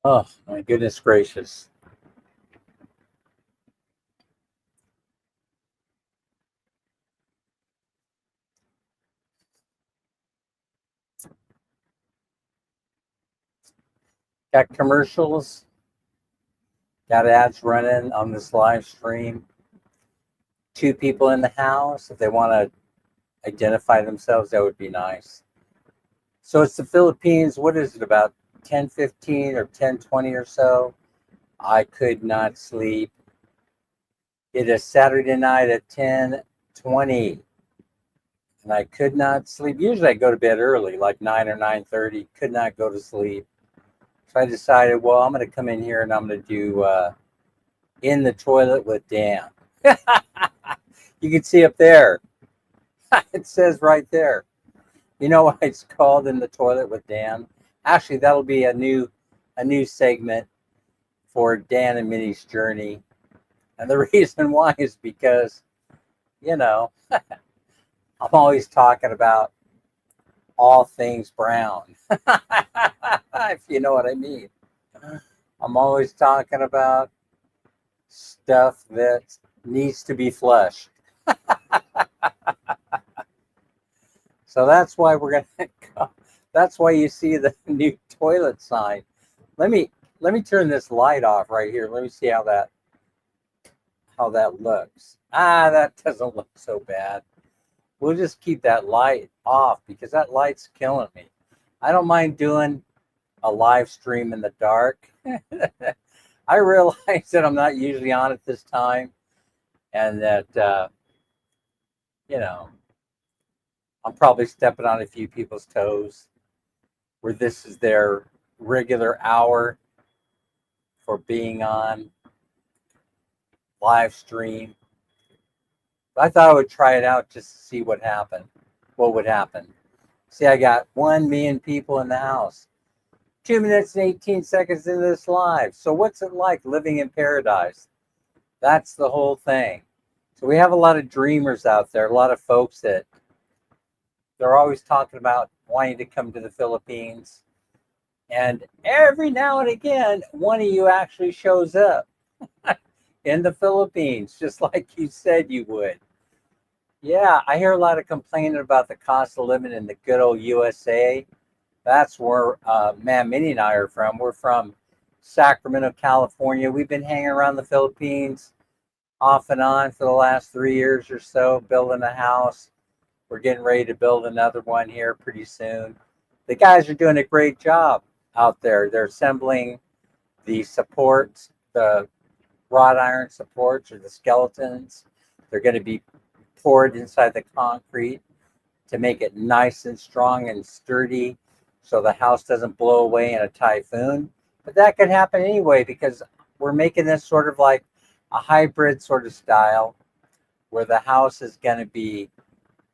Oh, my goodness gracious. Got commercials, got ads running on this live stream. Two people in the house. If they want to identify themselves, that would be nice. So it's the Philippines. What is it, about 10:15 or 10:20 or so? I could not sleep. It is Saturday night at 10:20, and I could not sleep. Usually I go to bed early, like 9 or 9:30. Could not go to sleep. So I decided, well, I'm going to come in here and I'm going to do In the Toilet with Dan. You can see up there. It says right there. You know why it's called In the Toilet with Dan? Actually, that'll be a new segment for Dan and Minnie's journey. And the reason why is because, you know, I'm always talking about all things brown. If you know what I mean. I'm always talking about stuff that needs to be flushed. So that's why we're gonna go. That's why you see the new toilet sign. Let me turn this light off right here. Let me see how that looks. That doesn't look so bad. We'll just keep that light off because that light's killing me. I don't mind doing a live stream in the dark. I realize that I'm not usually on at this time, and that I'm probably stepping on a few people's toes where this is their regular hour for being on live stream. But I thought I would try it out just to see what would happen. See, I got 1 million people in the house. 2 minutes and 18 seconds into this live. So what's it like living in paradise? That's the whole thing. So we have a lot of dreamers out there, a lot of folks that they're always talking about wanting to come to the Philippines. And every now and again, one of you actually shows up in the Philippines, just like you said you would. Yeah, I hear a lot of complaining about the cost of living in the good old USA. That's where Minnie and I are from. We're from Sacramento, California. We've been hanging around the Philippines off and on for the last 3 years or so, building a house. We're getting ready to build another one here pretty soon. The guys are doing a great job out there. They're assembling the supports, the wrought iron supports or the skeletons. They're going to be poured inside the concrete to make it nice and strong and sturdy so the house doesn't blow away in a typhoon. But that could happen anyway because we're making this sort of like a hybrid sort of style where the house is going to be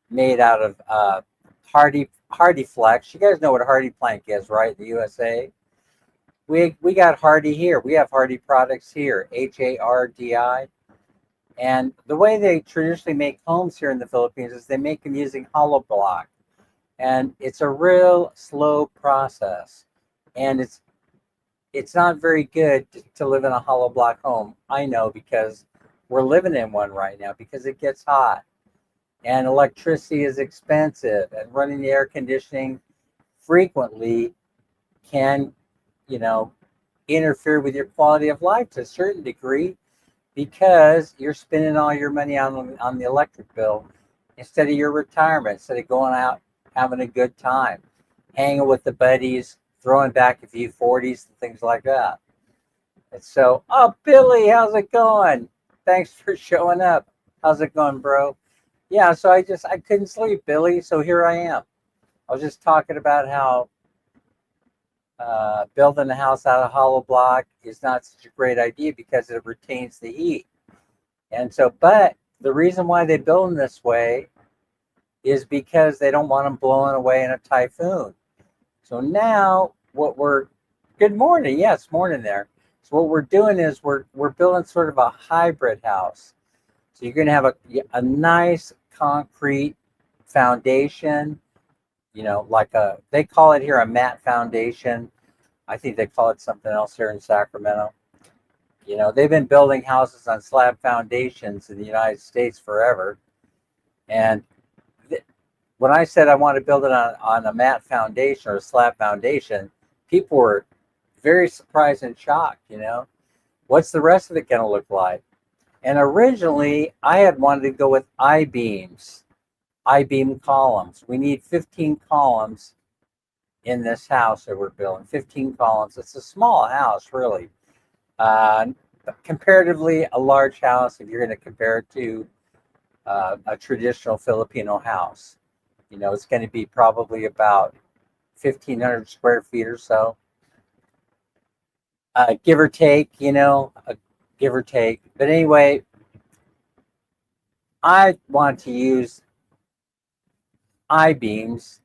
made out of hardy flex. You guys know what hardy plank is, right? In the USA. We got hardy here. We have hardy products here, HARDI. And the way they traditionally make homes here in the Philippines is they make them using hollow block. And it's a real slow process. And it's not very good to live in a hollow block home. I know because we're living in one right now because it gets hot. And electricity is expensive, and running the air conditioning frequently can, interfere with your quality of life to a certain degree because you're spending all your money on the electric bill instead of your retirement, instead of going out having a good time, hanging with the buddies, throwing back a few 40s and things like that. And so, oh, Billy, how's it going? Thanks for showing up. How's it going, bro? Yeah, so I couldn't sleep, Billy, so here I am. I was just talking about how building a house out of hollow block is not such a great idea because it retains the heat. And so, but the reason why they build them this way is because they don't want them blowing away in a typhoon. So now good morning. Yes, morning there. So what we're doing is we're building sort of a hybrid house. So you're going to have a nice concrete foundation, they call it here a matte foundation. I think they call it something else here in Sacramento. You know, they've been building houses on slab foundations in the United States forever. And when I said I want to build it on a mat foundation or a slab foundation, people were very surprised and shocked, you know. What's the rest of it going to look like? And originally, I had wanted to go with I-beams, I-beam columns. We need 15 columns in this house that we're building, 15 columns. It's a small house, really. Comparatively, a large house if you're going to compare it to a traditional Filipino house. You know, it's going to be probably about 1,500 square feet or so. Give or take, you know, give or take. But anyway, I want to use I-beams,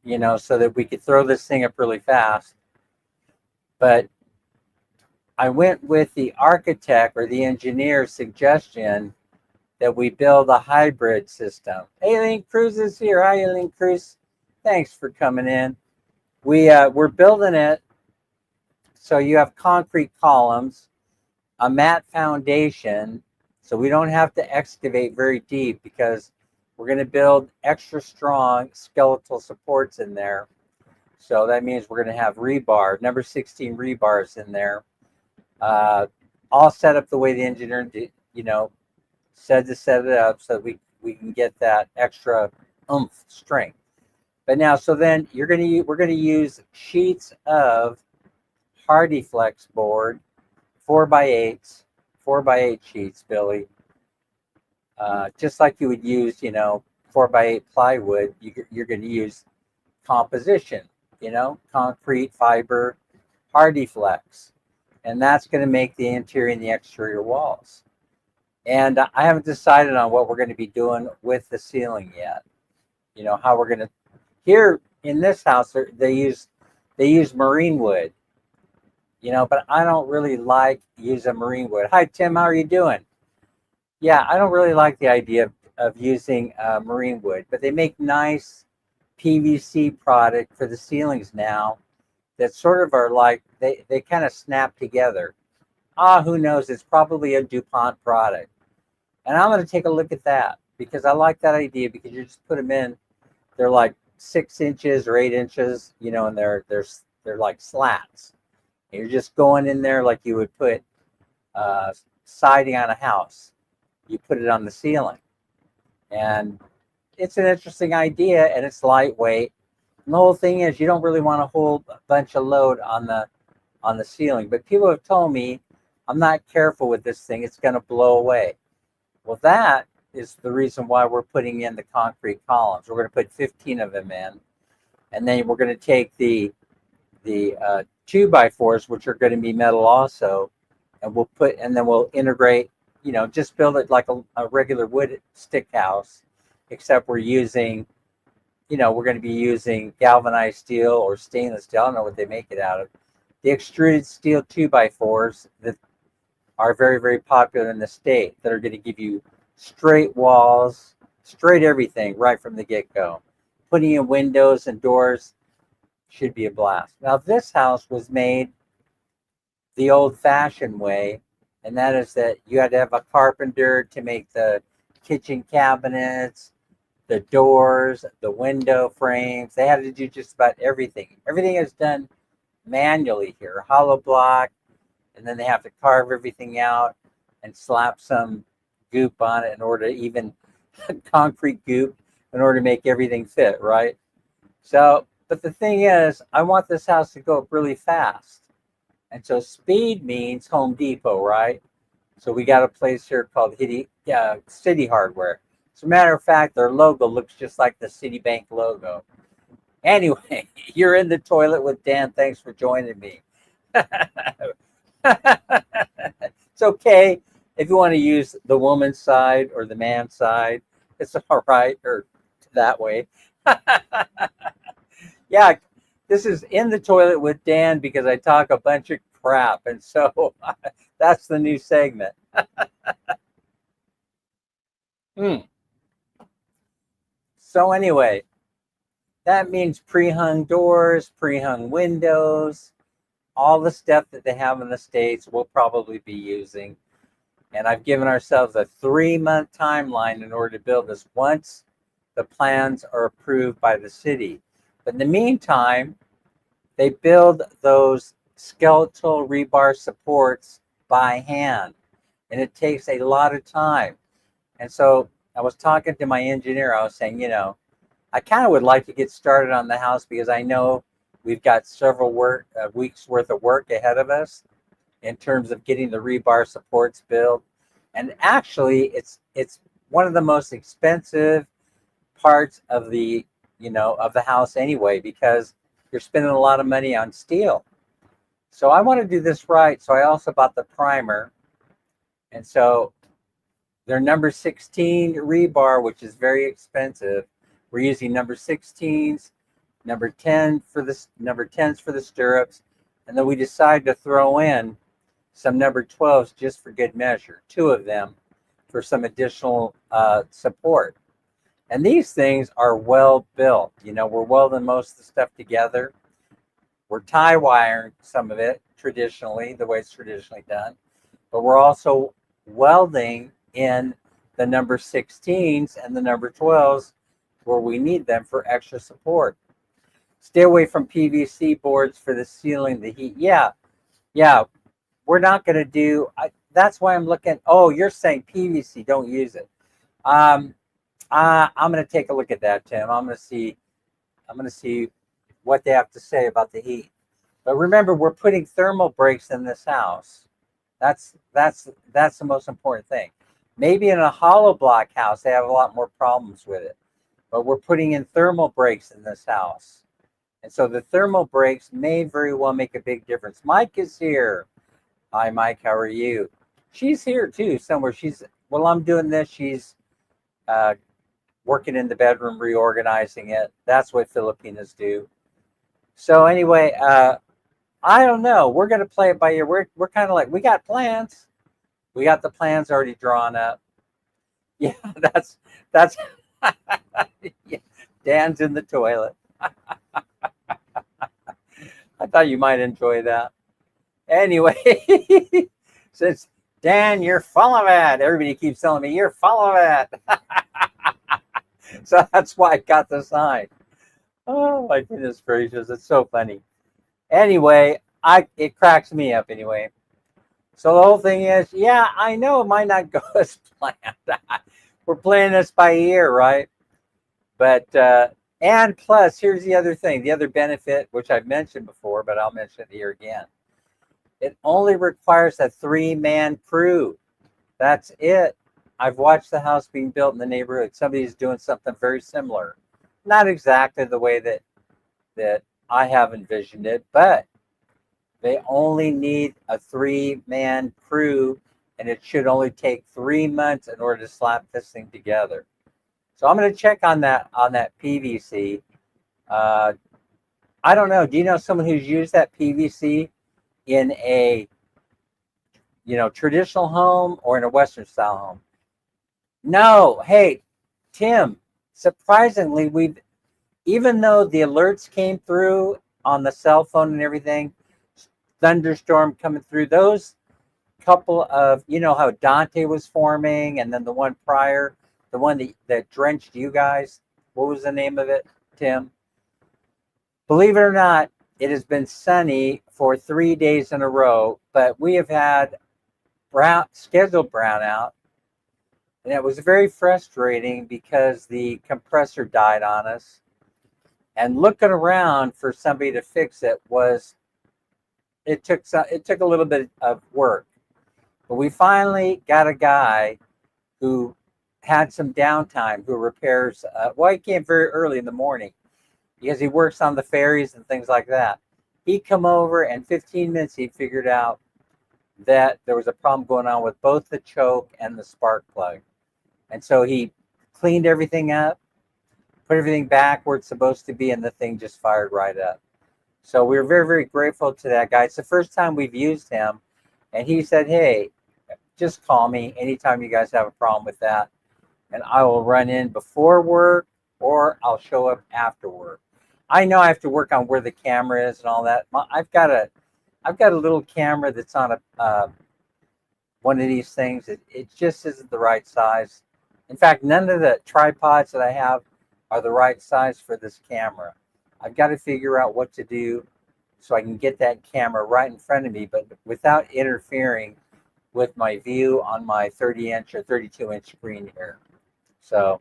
you know, so that we could throw this thing up really fast. But I went with the architect or the engineer's suggestion that we build a hybrid system. Aileen Cruz is here. Hi, Aileen Cruz. Thanks for coming in. We're building it so you have concrete columns, a mat foundation, so we don't have to excavate very deep because we're going to build extra strong skeletal supports in there. So that means we're going to have rebar, number 16 rebars in there, all set up the way the engineer did, you know, said to set it up so that we can get that extra oomph strength. But now, so then we're going to use sheets of HardyFlex board, 4x8s, 4x8 sheets, Billy. Just like you would use, you know, 4x8 plywood, you're going to use composition, you know, concrete, fiber, HardyFlex. And that's going to make the interior and the exterior walls. And I haven't decided on what we're going to be doing with the ceiling yet. You know, how we're going to, here in this house, they use marine wood, you know, but I don't really like using marine wood. Hi, Tim, how are you doing? Yeah, I don't really like the idea of using marine wood, but they make nice PVC product for the ceilings now that sort of are like, they kind of snap together. Who knows? It's probably a DuPont product. And I'm going to take a look at that because I like that idea because you just put them in. They're like 6 inches or 8 inches, you know, and they're like slats. And you're just going in there like you would put siding on a house. You put it on the ceiling. And it's an interesting idea and it's lightweight. And the whole thing is you don't really want to hold a bunch of load on the ceiling. But people have told me I'm not careful with this thing, it's going to blow away. Well, that is the reason why we're putting in the concrete columns. We're going to put 15 of them in. And then we're going to take the 2x4s, which are going to be metal also, and then we'll integrate, you know, just build it like a regular wood stick house, except we're using, you know, we're going to be using galvanized steel or stainless steel. I don't know what they make it out of. The extruded steel 2x4s that are very, very popular in the state that are going to give you straight walls, straight everything right from the get-go. Putting in windows and doors should be a blast. Now, this house was made the old-fashioned way, and that is that you had to have a carpenter to make the kitchen cabinets, the doors, the window frames. They had to do just about everything. Everything is done manually here, hollow block, and then they have to carve everything out and slap some goop on it in order to even concrete goop in order to make everything fit, right? So, but the thing is, I want this house to go up really fast. And so speed means Home Depot, right? So we got a place here called City Hardware. As a matter of fact, their logo looks just like the Citibank logo. Anyway, you're in the toilet with Dan. Thanks for joining me. It's okay if you want to use the woman's side or the man's side. It's all right, or that way. Yeah, this is in the toilet with Dan because I talk a bunch of crap, and so that's the new segment. So anyway, that means pre-hung doors, pre-hung windows, all the stuff that they have in the States we'll probably be using. And I've given ourselves a 3-month timeline in order to build this once the plans are approved by the city. But in the meantime, they build those skeletal rebar supports by hand, and it takes a lot of time. And so I was talking to my engineer. I was saying, I kind of would like to get started on the house because I know we've got several weeks worth of work ahead of us in terms of getting the rebar supports built. And actually, it's one of the most expensive parts of the house anyway, because you're spending a lot of money on steel. So I want to do this right. So I also bought the primer. And so they're number 16 rebar, which is very expensive. We're using number 16s, number 10 for the number 10s for the stirrups, and then we decided to throw in some number 12s just for good measure, 2 of them for some additional support. And these things are well built. We're welding most of the stuff together. We're tie wiring some of it traditionally, the way it's traditionally done, but we're also welding in the number 16s and the number 12s where we need them for extra support. Stay away from PVC boards for the ceiling, the heat. Yeah, we're not going to do, that's why I'm looking, oh, you're saying PVC, don't use it. I'm going to take a look at that, Tim. I'm going to see what they have to say about the heat. But remember, we're putting thermal breaks in this house. That's the most important thing. Maybe in a hollow block house, they have a lot more problems with it. But we're putting in thermal breaks in this house. And so the thermal breaks may very well make a big difference. Mike is here. Hi, Mike. How are you? She's here, too, somewhere. While I'm doing this, she's working in the bedroom, reorganizing it. That's what Filipinas do. So anyway, I don't know. We're going to play it by ear. We're kind of like, we got plans. We got the plans already drawn up. Yeah, that's yeah, Dan's in the toilet. I thought you might enjoy that. Anyway, since Dan, you're full of it. Everybody keeps telling me you're full of it. So that's why I got the sign. Oh my goodness gracious, it's so funny. Anyway, it cracks me up anyway. So the whole thing is, yeah, I know it might not go as planned. We're playing this by ear, right? But and plus, here's the other thing, the other benefit, which I've mentioned before, but I'll mention it here again. It only requires a 3-man crew. That's it. I've watched the house being built in the neighborhood. Somebody's doing something very similar. Not exactly the way that I have envisioned it, but they only need a 3-man crew, and it should only take 3 months in order to slap this thing together. So I'm going to check on that PVC. I don't know. Do you know someone who's used that PVC in a traditional home or in a Western style home? No. Hey, Tim, surprisingly, even though the alerts came through on the cell phone and everything, thunderstorm coming through, those couple of, how Dante was forming, and then the one prior, the one that drenched you guys, what was the name of it, Tim? Believe it or not, it has been sunny for 3 days in a row, but we have had scheduled brownout, and it was very frustrating because the compressor died on us. And looking around for somebody to fix it it took a little bit of work. But we finally got a guy who had some downtime who repairs. He came very early in the morning because he works on the ferries and things like that. He come over, and 15 minutes he figured out that there was a problem going on with both the choke and the spark plug. And so he cleaned everything up, put everything back where it's supposed to be, and the thing just fired right up. So we're very, very grateful to that guy. It's the first time we've used him, and he said, hey, just call me anytime you guys have a problem with that, and I will run in before work or I'll show up after work. I know I have to work on where the camera is and all that. I've got I've got a little camera that's on a one of these things. It just isn't the right size. In fact, none of the tripods that I have are the right size for this camera. I've got to figure out what to do so I can get that camera right in front of me, but without interfering with my view on my 30-inch or 32-inch screen here. So,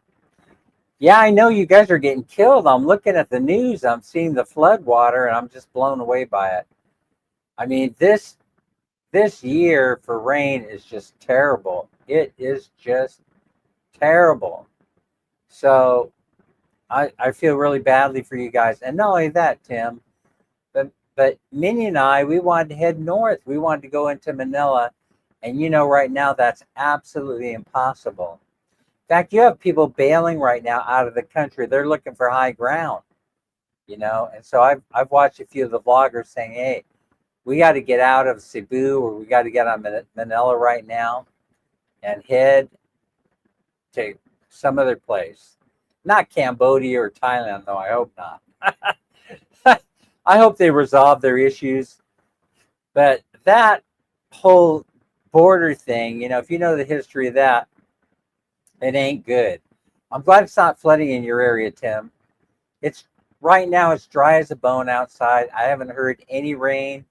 yeah, I know you guys are getting killed. I'm looking at the news. I'm seeing the flood water, and I'm just blown away by it. I mean, this year for rain is just terrible. It is just terrible. So I feel really badly for you guys. And not only that, Tim, but Minnie and I, we wanted to head north. We wanted to go into Manila. And right now that's absolutely impossible. In fact, you have people bailing right now out of the country. They're looking for high ground, And so I've watched a few of the vloggers saying, hey, we got to get out of Cebu, or we got to get on Manila right now and head to some other place. Not Cambodia or Thailand, though. I hope not. I hope they resolve their issues. But that whole border thing, if you know the history of that, it ain't good. I'm glad it's not flooding in your area, Tim. Right now it's dry as a bone outside. I haven't heard any rain.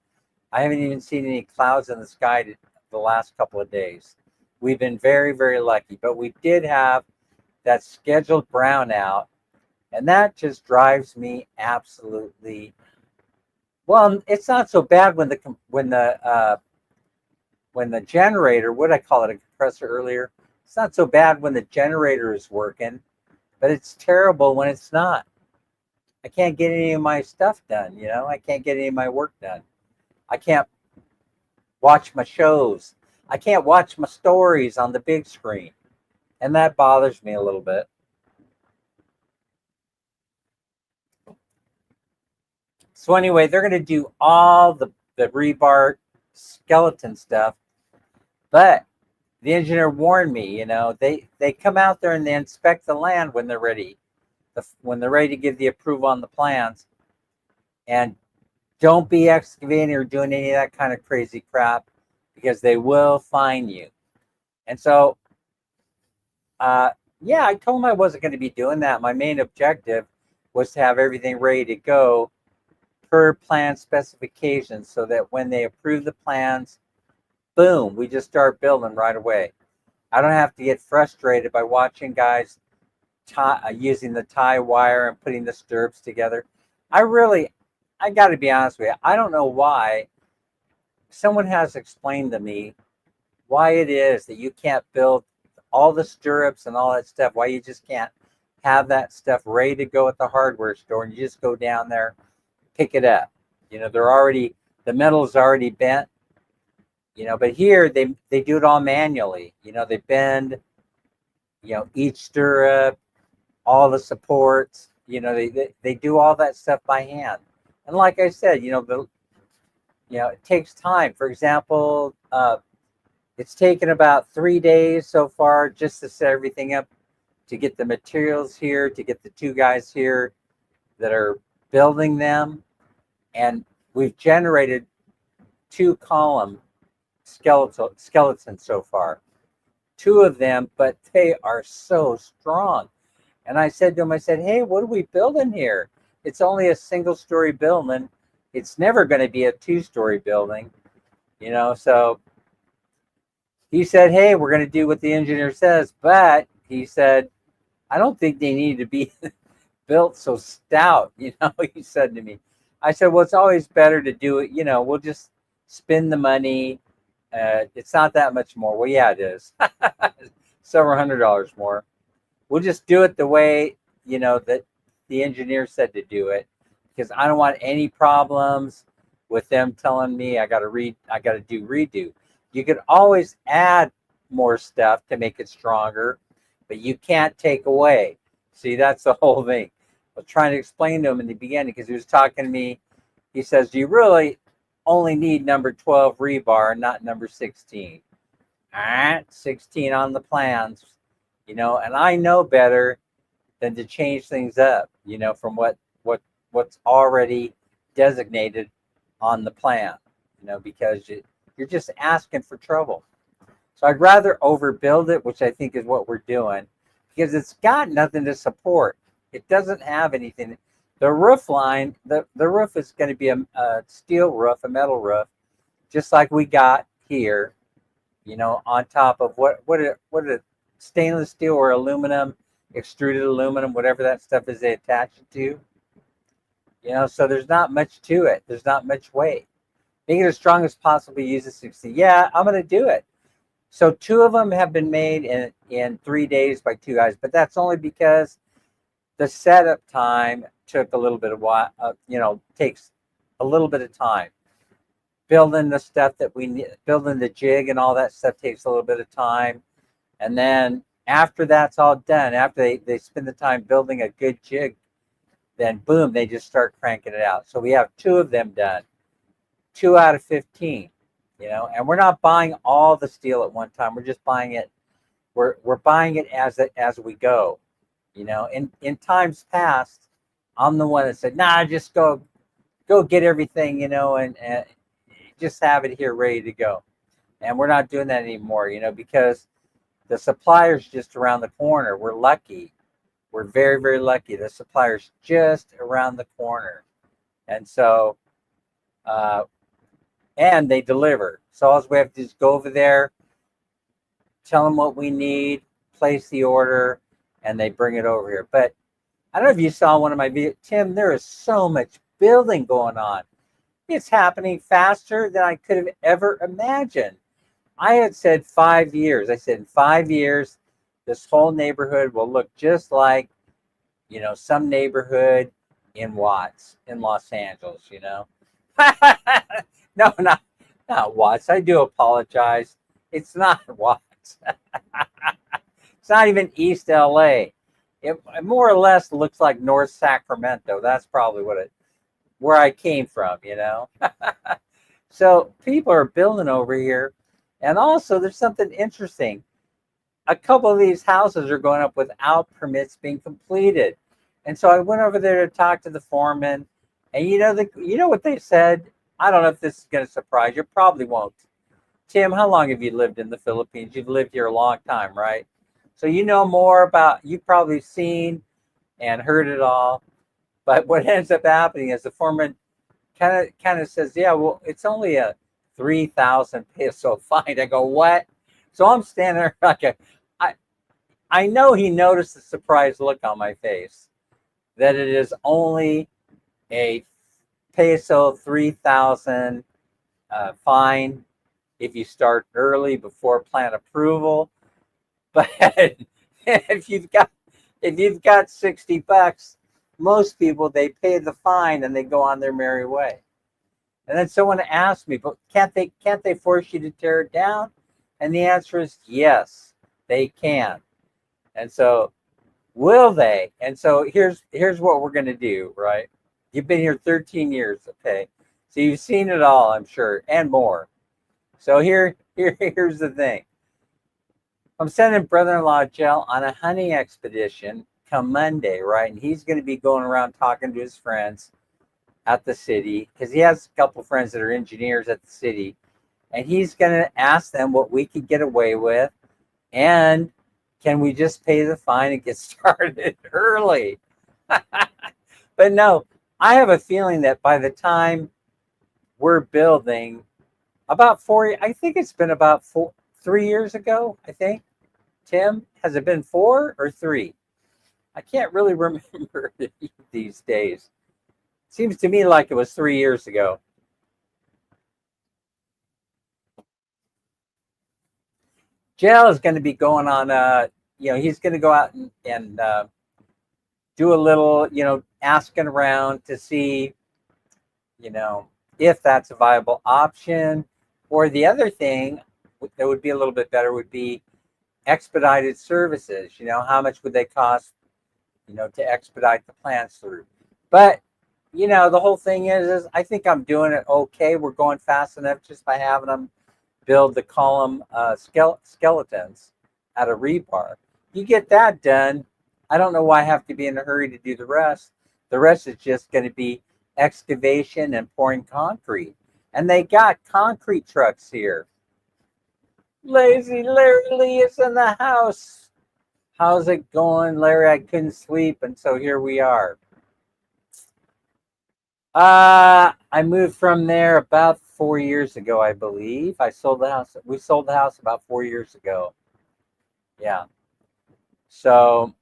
I haven't even seen any clouds in the sky the last couple of days. We've been very, very lucky, but we did have that scheduled brownout, and that just drives me absolutely. Well, it's not so bad when the generator, what did I call it, a compressor earlier? It's not so bad when the generator is working, but it's terrible when it's not. I can't get any of my stuff done, I can't get any of my work done. I can't watch my shows. I can't watch my stories on the big screen. And that bothers me a little bit. So anyway, they're going to do all the rebar skeleton stuff. But the engineer warned me, they come out there and they inspect the land when they're ready. When they're ready to give the approval on the plans. And don't be excavating or doing any of that kind of crazy crap, because they will fine you. And so, I told them I wasn't going to be doing that. My main objective was to have everything ready to go per plan specifications, so that when they approve the plans, boom, we just start building right away. I don't have to get frustrated by watching guys using the tie wire and putting the stirrups together. I got to be honest with you. I don't know why. Someone has explained to me why it is that you can't build all the stirrups and all that stuff, why you just can't have that stuff ready to go at the hardware store and you just go down there, pick it up. The metal's already bent, but here they do it all manually. They bend, each stirrup, all the supports, they do all that stuff by hand. And like I said, it takes time. For example, it's taken about 3 days so far just to set everything up, to get the materials here, to get the two guys here that are building them. And we've generated 2 column skeletons so far. 2 of them, but they are so strong. And I said to him, hey, what are we building here? It's only a single-story building. It's never going to be a 2-story building, So he said, hey, we're going to do what the engineer says. But he said, I don't think they need to be built so stout, he said to me. I said, well, it's always better to do it, we'll just spend the money. It's not that much more. Well, yeah, it is. Several $100s more. We'll just do it the way, that the engineer said to do it, because I don't want any problems with them telling me I got to do redo. You could always add more stuff to make it stronger, but you can't take away. See, that's the whole thing. I was trying to explain to him in the beginning, because he was talking to me. He says, do you really only need number 12 rebar, not number 16? 16 on the plans, and I know better than to change things up, from what's already designated on the plan. because you're just asking for trouble. So I'd rather overbuild it, which I think is what we're doing, because it's got nothing to support. It doesn't have anything. The roof line, the roof is going to be a steel roof, a metal roof, just like we got here, on top of what stainless steel or aluminum, extruded aluminum, whatever that stuff is they attach it to. So there's not much to it. There's not much weight. Make it as strong as possible. Use a 60. Yeah, I'm going to do it. So 2 of them have been made in 3 days by 2 guys, but that's only because the setup time took a little bit of while. Takes a little bit of time. Building the stuff that we need, building the jig and all that stuff takes a little bit of time, and then after that's all done, after they spend the time building a good jig, then boom, they just start cranking it out. So we have 2 of them done, 2 out of 15. And we're not buying all the steel at one time. We're just buying it. We're buying it as we go. In times past, I'm the one that said, "Nah, just go get everything, and just have it here ready to go." And we're not doing that anymore, because the supplier's just around the corner. We're lucky. We're very, very lucky. The supplier's just around the corner, and so. And they deliver. So all we have to do is go over there, tell them what we need, place the order, and they bring it over here. But I don't know if you saw one of my videos. Tim, there is so much building going on. It's happening faster than I could have ever imagined. I had said 5 years. I said in 5 years, this whole neighborhood will look just like, some neighborhood in Watts in Los Angeles, No, not Watts. I do apologize. It's not Watts. It's not even East LA. It more or less looks like North Sacramento. That's probably where I came from, So people are building over here. And also there's something interesting. A couple of these houses are going up without permits being completed. And so I went over there to talk to the foreman. And you know what they said? I don't know if this is going to surprise you. Probably won't. Tim, how long have you lived in the Philippines? You've lived here a long time, right? So you know more about, you've probably seen and heard it all. But what ends up happening is the foreman kind of says, "Yeah, well, it's only a 3,000 peso fine." I go, "What?" So I'm standing there like I know he noticed the surprised look on my face, that it is only a peso 3,000 fine if you start early before plan approval. But if you've got 60 bucks, most people, they pay the fine and they go on their merry way. And then someone asked me, "But can't they force you to tear it down?" And the answer is yes, they can. And so will they? And so here's what we're going to do, right? You've been here 13 years, okay? So you've seen it all, I'm sure, and more. So here's the thing. I'm sending brother-in-law Jell on a hunting expedition come Monday, right? And he's going to be going around talking to his friends at the city, because he has a couple friends that are engineers at the city. And he's going to ask them what we could get away with, and can we just pay the fine and get started early? But no, I have a feeling that by the time we're building, about 4, I think it's been about 3 years ago, I think. Tim, has it been 4 or 3? I can't really remember these days. Seems to me like it was 3 years ago. Jell is going to be going on, he's going to go out and do a little, asking around to see, if that's a viable option. Or the other thing that would be a little bit better would be expedited services. How much would they cost, to expedite the plans through? But, the whole thing is I think I'm doing it okay. We're going fast enough just by having them build the column skeletons out of rebar. You get that done, I don't know why I have to be in a hurry to do the rest. The rest is just going to be excavation and pouring concrete. And they got concrete trucks here. Lazy Larry Lee is in the house. How's it going, Larry? I couldn't sleep, and so here we are. I moved from there about 4 years ago, I believe. I sold the house. We sold the house about 4 years ago. Yeah. So,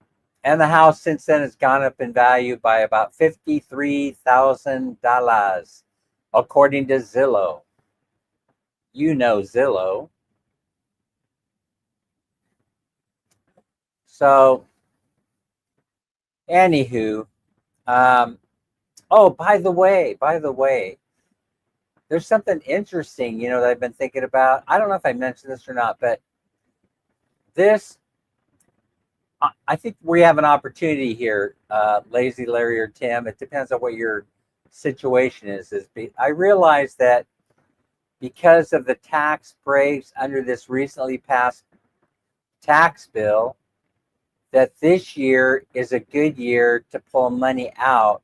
and the house since then has gone up in value by about $53,000, according to Zillow. You know Zillow. So, anywho, oh, by the way, there's something interesting, that I've been thinking about. I don't know if I mentioned this or not, but I think we have an opportunity here, Lazy Larry or Tim. It depends on what your situation is. I realize that because of the tax breaks under this recently passed tax bill, that this year is a good year to pull money out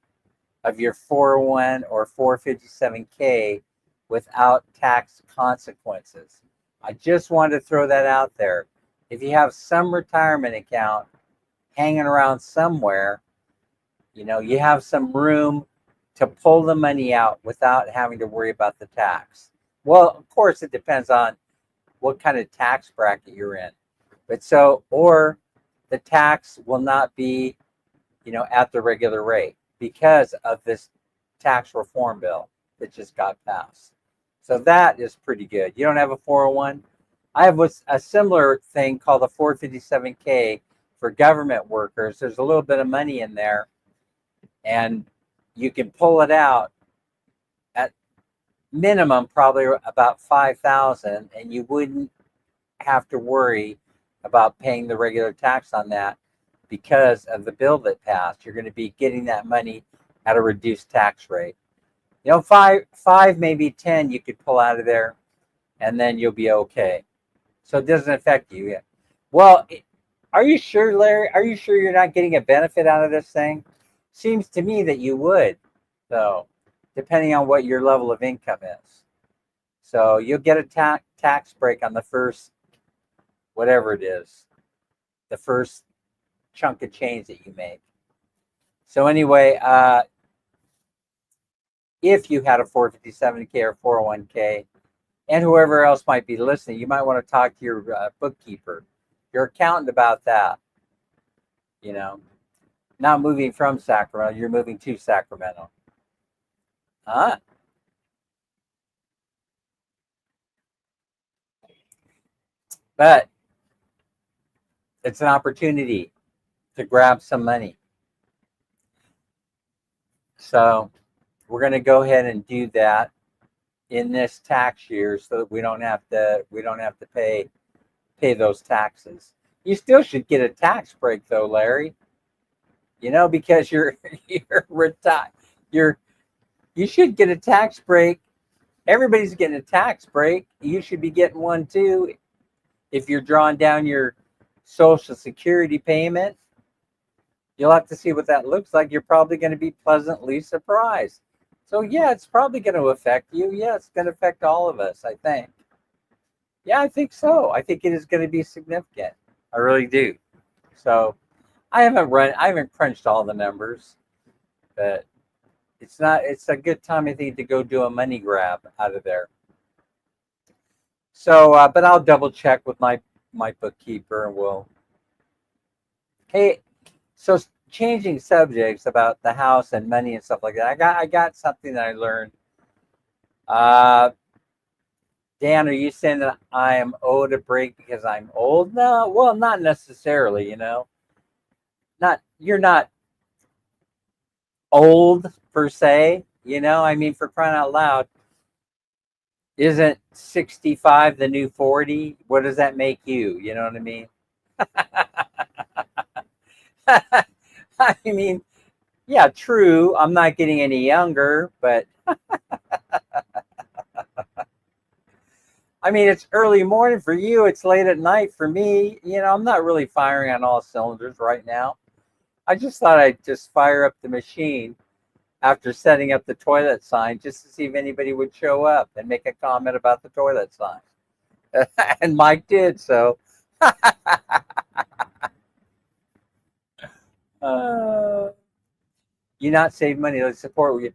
of your 401 or 457K without tax consequences. I just wanted to throw that out there. If you have some retirement account hanging around somewhere, you have some room to pull the money out without having to worry about the tax. Well, of course, it depends on what kind of tax bracket you're in. But or the tax will not be, at the regular rate because of this tax reform bill that just got passed. So that is pretty good. You don't have a 401? I have a similar thing called a 457K for government workers. There's a little bit of money in there, and you can pull it out at minimum probably about $5,000, and you wouldn't have to worry about paying the regular tax on that because of the bill that passed. You're going to be getting that money at a reduced tax rate. Five, maybe 10 you could pull out of there, and then you'll be okay. So it doesn't affect you yet. Well, are you sure, Larry? Are you sure you're not getting a benefit out of this thing? Seems to me that you would, though, depending on what your level of income is. So you'll get a tax break on the first, whatever it is, the first chunk of change that you make. So anyway, if you had a 457K or 401K, and whoever else might be listening, you might want to talk to your bookkeeper, your accountant about that. Not moving from Sacramento, you're moving to Sacramento. Huh? But it's an opportunity to grab some money. So we're going to go ahead and do that in this tax year so that we don't have to pay those taxes. You still should get a tax break though, Larry. Because you're retired. You should get a tax break. Everybody's getting a tax break. You should be getting one too. If you're drawing down your Social Security payment, you'll have to see what that looks like. You're probably going to be pleasantly surprised. So yeah, it's probably going to affect you. Yeah, it's going to affect all of us, I think. Yeah, I think so. I think it is going to be significant. I really do. So I haven't crunched all the numbers, but it's a good time, I think, to go do a money grab out of there. So, but I'll double check with my bookkeeper, and hey, so changing subjects about the house and money and stuff like that. I got something that I learned. Dan, are you saying that I am owed a break because I'm old? No, well, not necessarily. You're not old per se. I mean, for crying out loud, isn't 65 the new 40? What does that make you? You know what I mean? I mean, yeah, true. I'm not getting any younger, but I mean, it's early morning for you. It's late at night for me. I'm not really firing on all cylinders right now. I just thought I'd just fire up the machine after setting up the toilet sign just to see if anybody would show up and make a comment about the toilet sign. And Mike did, so. You not save money, let's support you.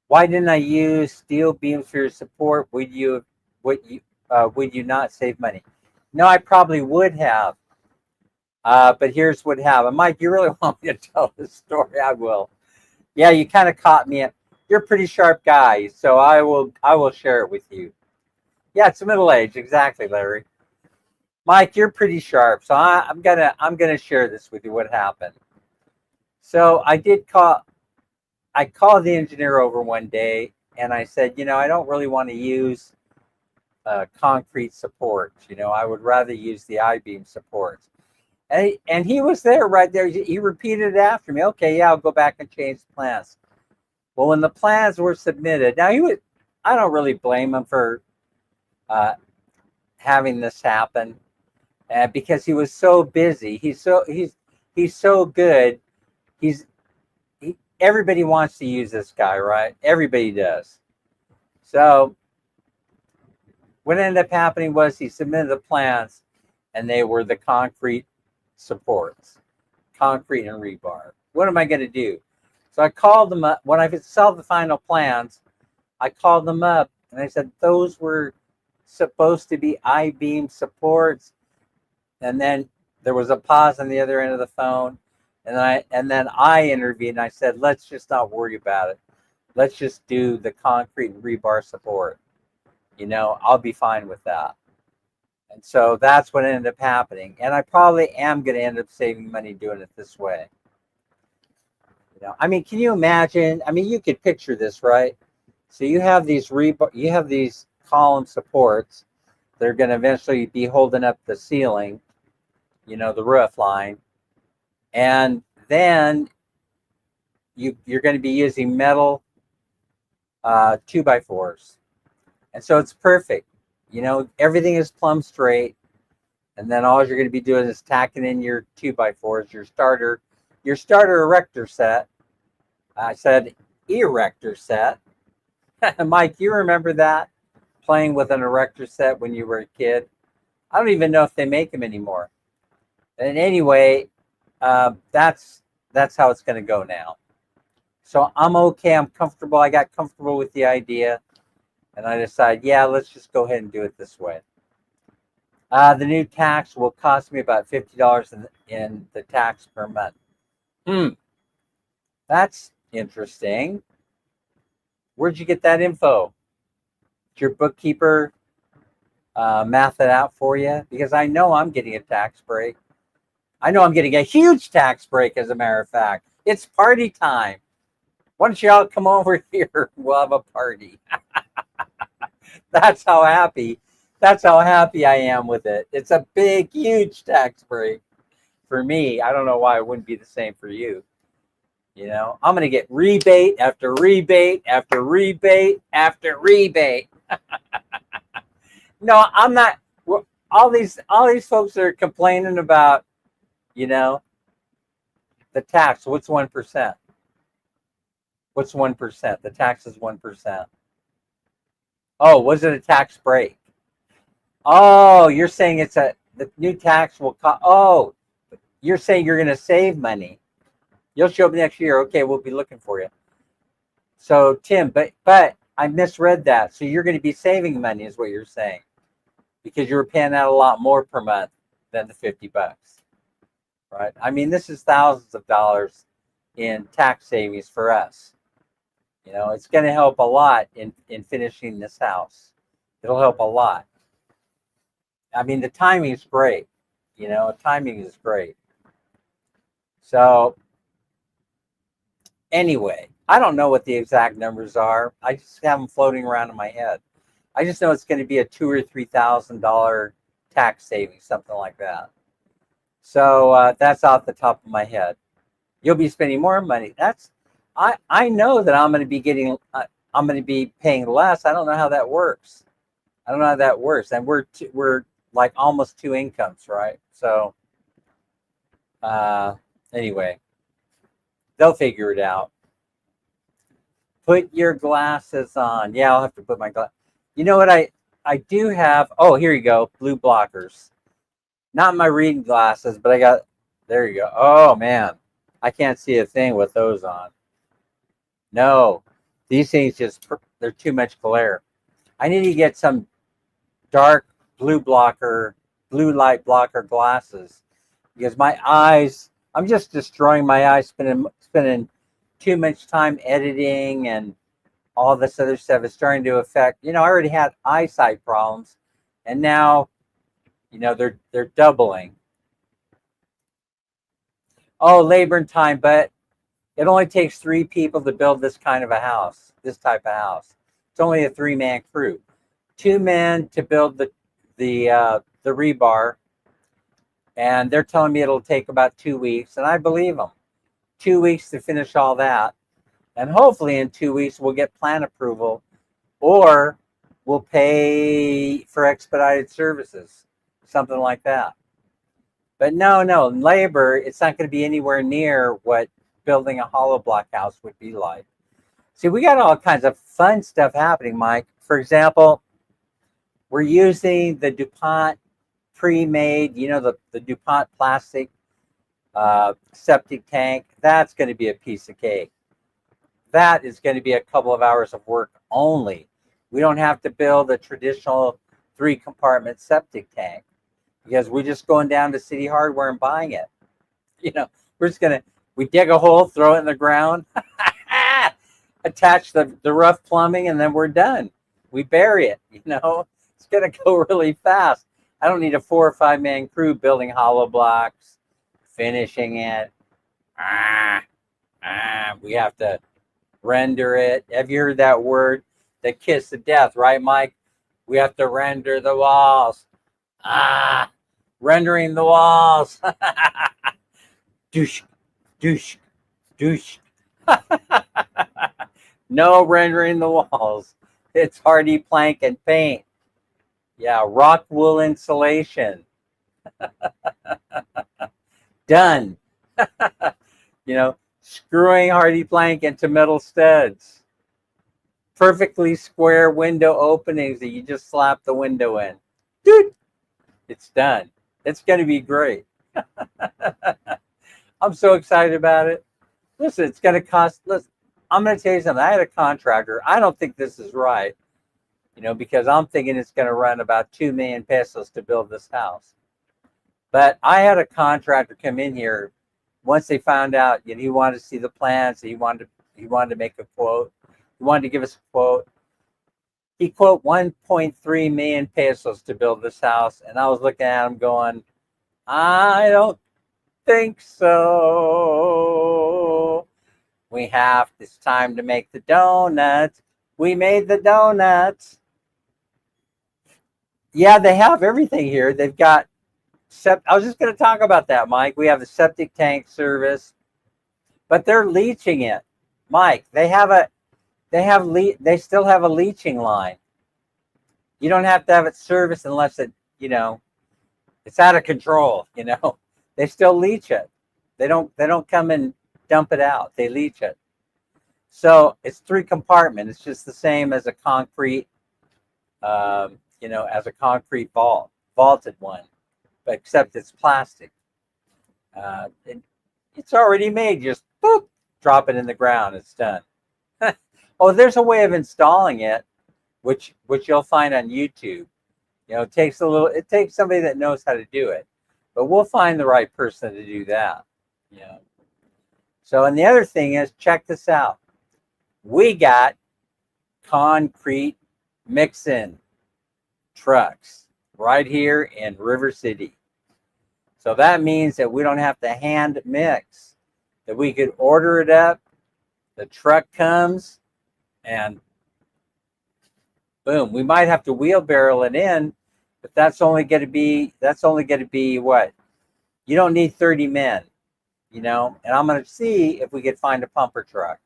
Why didn't I use steel beams for your support? Would you not save money? No, I probably would have. But here's what happened. Mike, you really want me to tell this story? I will. Yeah, you kind of caught me. You're a pretty sharp guy, so I will share it with you. Yeah, it's middle age, exactly, Larry. Mike, you're pretty sharp, so I'm gonna share this with you. What happened? So I called the engineer over one day, and I said, I don't really want to use concrete supports. I would rather use the I-beam supports. And he was there right there. He repeated it after me. Okay, yeah, I'll go back and change the plans. Well, when the plans were submitted, now I don't really blame him for having this happen, because he was so busy. He's so good. Everybody wants to use this guy, right? Everybody does. So what ended up happening was he submitted the plans, and they were the concrete supports, concrete and rebar. What am I going to do? So I called them up. When I saw the final plans, I called them up, and I said, those were supposed to be I-beam supports. And then there was a pause on the other end of the phone. And then I intervened. I said, let's just not worry about it. Let's just do the concrete and rebar support. I'll be fine with that. And so that's what ended up happening. And I probably am going to end up saving money doing it this way. Can you imagine? You could picture this, right? So you have these column supports. They're going to eventually be holding up the ceiling, the roof line. And then you're going to be using metal 2x4s. And so it's perfect. Everything is plumb straight. And then all you're going to be doing is tacking in your 2x4s, your starter erector set. I said erector set. Mike, you remember that? Playing with an erector set when you were a kid? I don't even know if they make them anymore. And anyway, that's how it's going to go now. So I'm okay. I'm comfortable. I got comfortable with the idea, and I decided, yeah, let's just go ahead and do it this way. The new tax will cost me about $50 in the tax per month. That's interesting. Where'd you get that info? Did your bookkeeper math it out for you? Because I know I'm getting a tax break. I know I'm getting a huge tax break, as a matter of fact. It's party time. Why don't you all come over here? We'll have a party. That's how happy I am with it. It's a big, huge tax break for me. I don't know why it wouldn't be the same for you. I'm going to get rebate after rebate after rebate after rebate. No, I'm not. All these folks that are complaining about, the tax. What's 1%? What's 1%? The tax is 1%. Oh, was it a tax break? Oh, you're saying the new tax will cost. Oh, you're saying you're going to save money. You'll show up next year. Okay, we'll be looking for you. So, Tim, but I misread that. So you're going to be saving money, is what you're saying, because you were paying out a lot more per month than the $50, right? This is thousands of dollars in tax savings for us. It's going to help a lot in finishing this house. It'll help a lot. The timing is great. Timing is great. So anyway, I don't know what the exact numbers are. I just have them floating around in my head. I just know it's going to be a $2,000 or $3,000 tax savings, something like that. So that's off the top of my head. You'll be spending more money. I know that I'm going to be paying less. I don't know how that works. And we're like almost two incomes, right? So anyway, they'll figure it out. Put your glasses on. Yeah, I'll have to put my glass. You know what I do have? Oh, here you go. Blue blockers. Not my reading glasses, but I got. There you go. Oh man, I can't see a thing with those on. No, these things just they're too much glare. I need to get some dark blue light blocker glasses because my eyes. I'm just destroying my eyes, spending too much time editing and all this other stuff is starting to affect. I already had eyesight problems, and now, they're doubling. Oh, labor and time, but it only takes 3 people to build this kind of a house, this type of house. It's only a 3-man crew. 2 men to build the rebar, and they're telling me it'll take about 2 weeks, and I believe them. 2 weeks to finish all that, and hopefully in 2 weeks we'll get plan approval, or we'll pay for expedited services, something like that. But no, labor, it's not going to be anywhere near what building a hollow block house would be like. See, we got all kinds of fun stuff happening, Mike. For example, we're using the DuPont pre-made, the DuPont plastic septic tank. That's going to be a piece of cake. That is going to be a couple of hours of work only. We don't have to build a traditional 3-compartment septic tank because we're just going down to City Hardware and buying it. We're just going to, we dig a hole, throw it in the ground, attach the rough plumbing, and then we're done. We bury it, It's going to go really fast. I don't need a 4 or 5-man crew building hollow blocks, finishing it. We have to render it. Have you heard that word? The kiss of death, right, Mike? We have to render the walls. Rendering the walls. Douche, douche, douche. No rendering the walls. It's hardy plank and paint. Yeah, rock wool insulation. Done. Screwing hardy plank into metal studs. Perfectly square window openings that you just slap the window in. Dude, it's done. It's going to be great. I'm so excited about it. Listen, it's going to cost. Listen, I'm going to tell you something. I had a contractor. I don't think this is right, because I'm thinking it's going to run about 2 million pesos to build this house. But I had a contractor come in here once they found out, he wanted to see the plans. He wanted to make a quote. He wanted to give us a quote. He quote 1.3 million pesos to build this house, and I was looking at him going, I don't think so. It's time to make the donuts. We made the donuts. Yeah, they have everything here. They've got I was just going to talk about that, Mike. We have the septic tank service, but they're leaching it, Mike. They still have a leaching line. You don't have to have it serviced unless it's out of control. They still leach it. They don't come and dump it out. They leach it. So it's 3-compartment. It's just the same as a concrete, as a concrete vaulted one. But except it's plastic. It's already made. Just boop, drop it in the ground. It's done. Oh, there's a way of installing it, which you'll find on YouTube. It takes somebody that knows how to do it, but we'll find the right person to do that. So, and the other thing is, check this out. We got concrete mix-in trucks right here in River City. So that means that we don't have to hand mix, that we could order it up, the truck comes, and boom. We might have to wheelbarrow it in, but that's only going to be what? You don't need 30 men, and I'm going to see if we could find a pumper truck.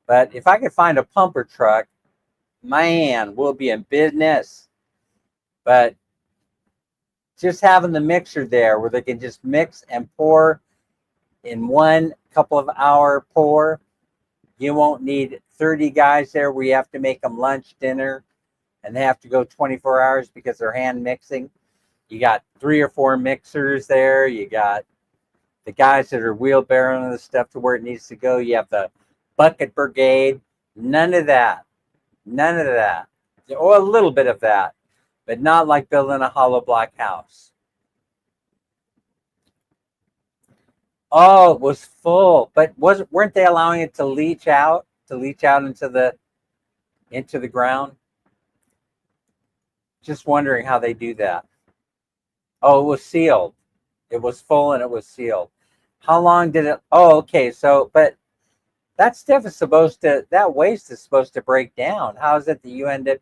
But if I could find a pumper truck, man, we'll be in business. But just having the mixer there where they can just mix and pour in one couple of hour pour, You won't need 30 guys there where you have to make them lunch, dinner, and they have to go 24 hours because they're hand mixing. You got 3 or 4 mixers there. You got the guys that are wheelbarrowing the stuff to where it needs to go. You have the bucket brigade. None of that. None of that. Or a little bit of that, but not like building a hollow block house. Oh, it was full, but weren't they allowing it to leach out into the ground? Just wondering how they do that. Oh, it was sealed. It was full and it was sealed. How long did it? Oh, okay. So, but that stuff is that waste is supposed to break down. How is it that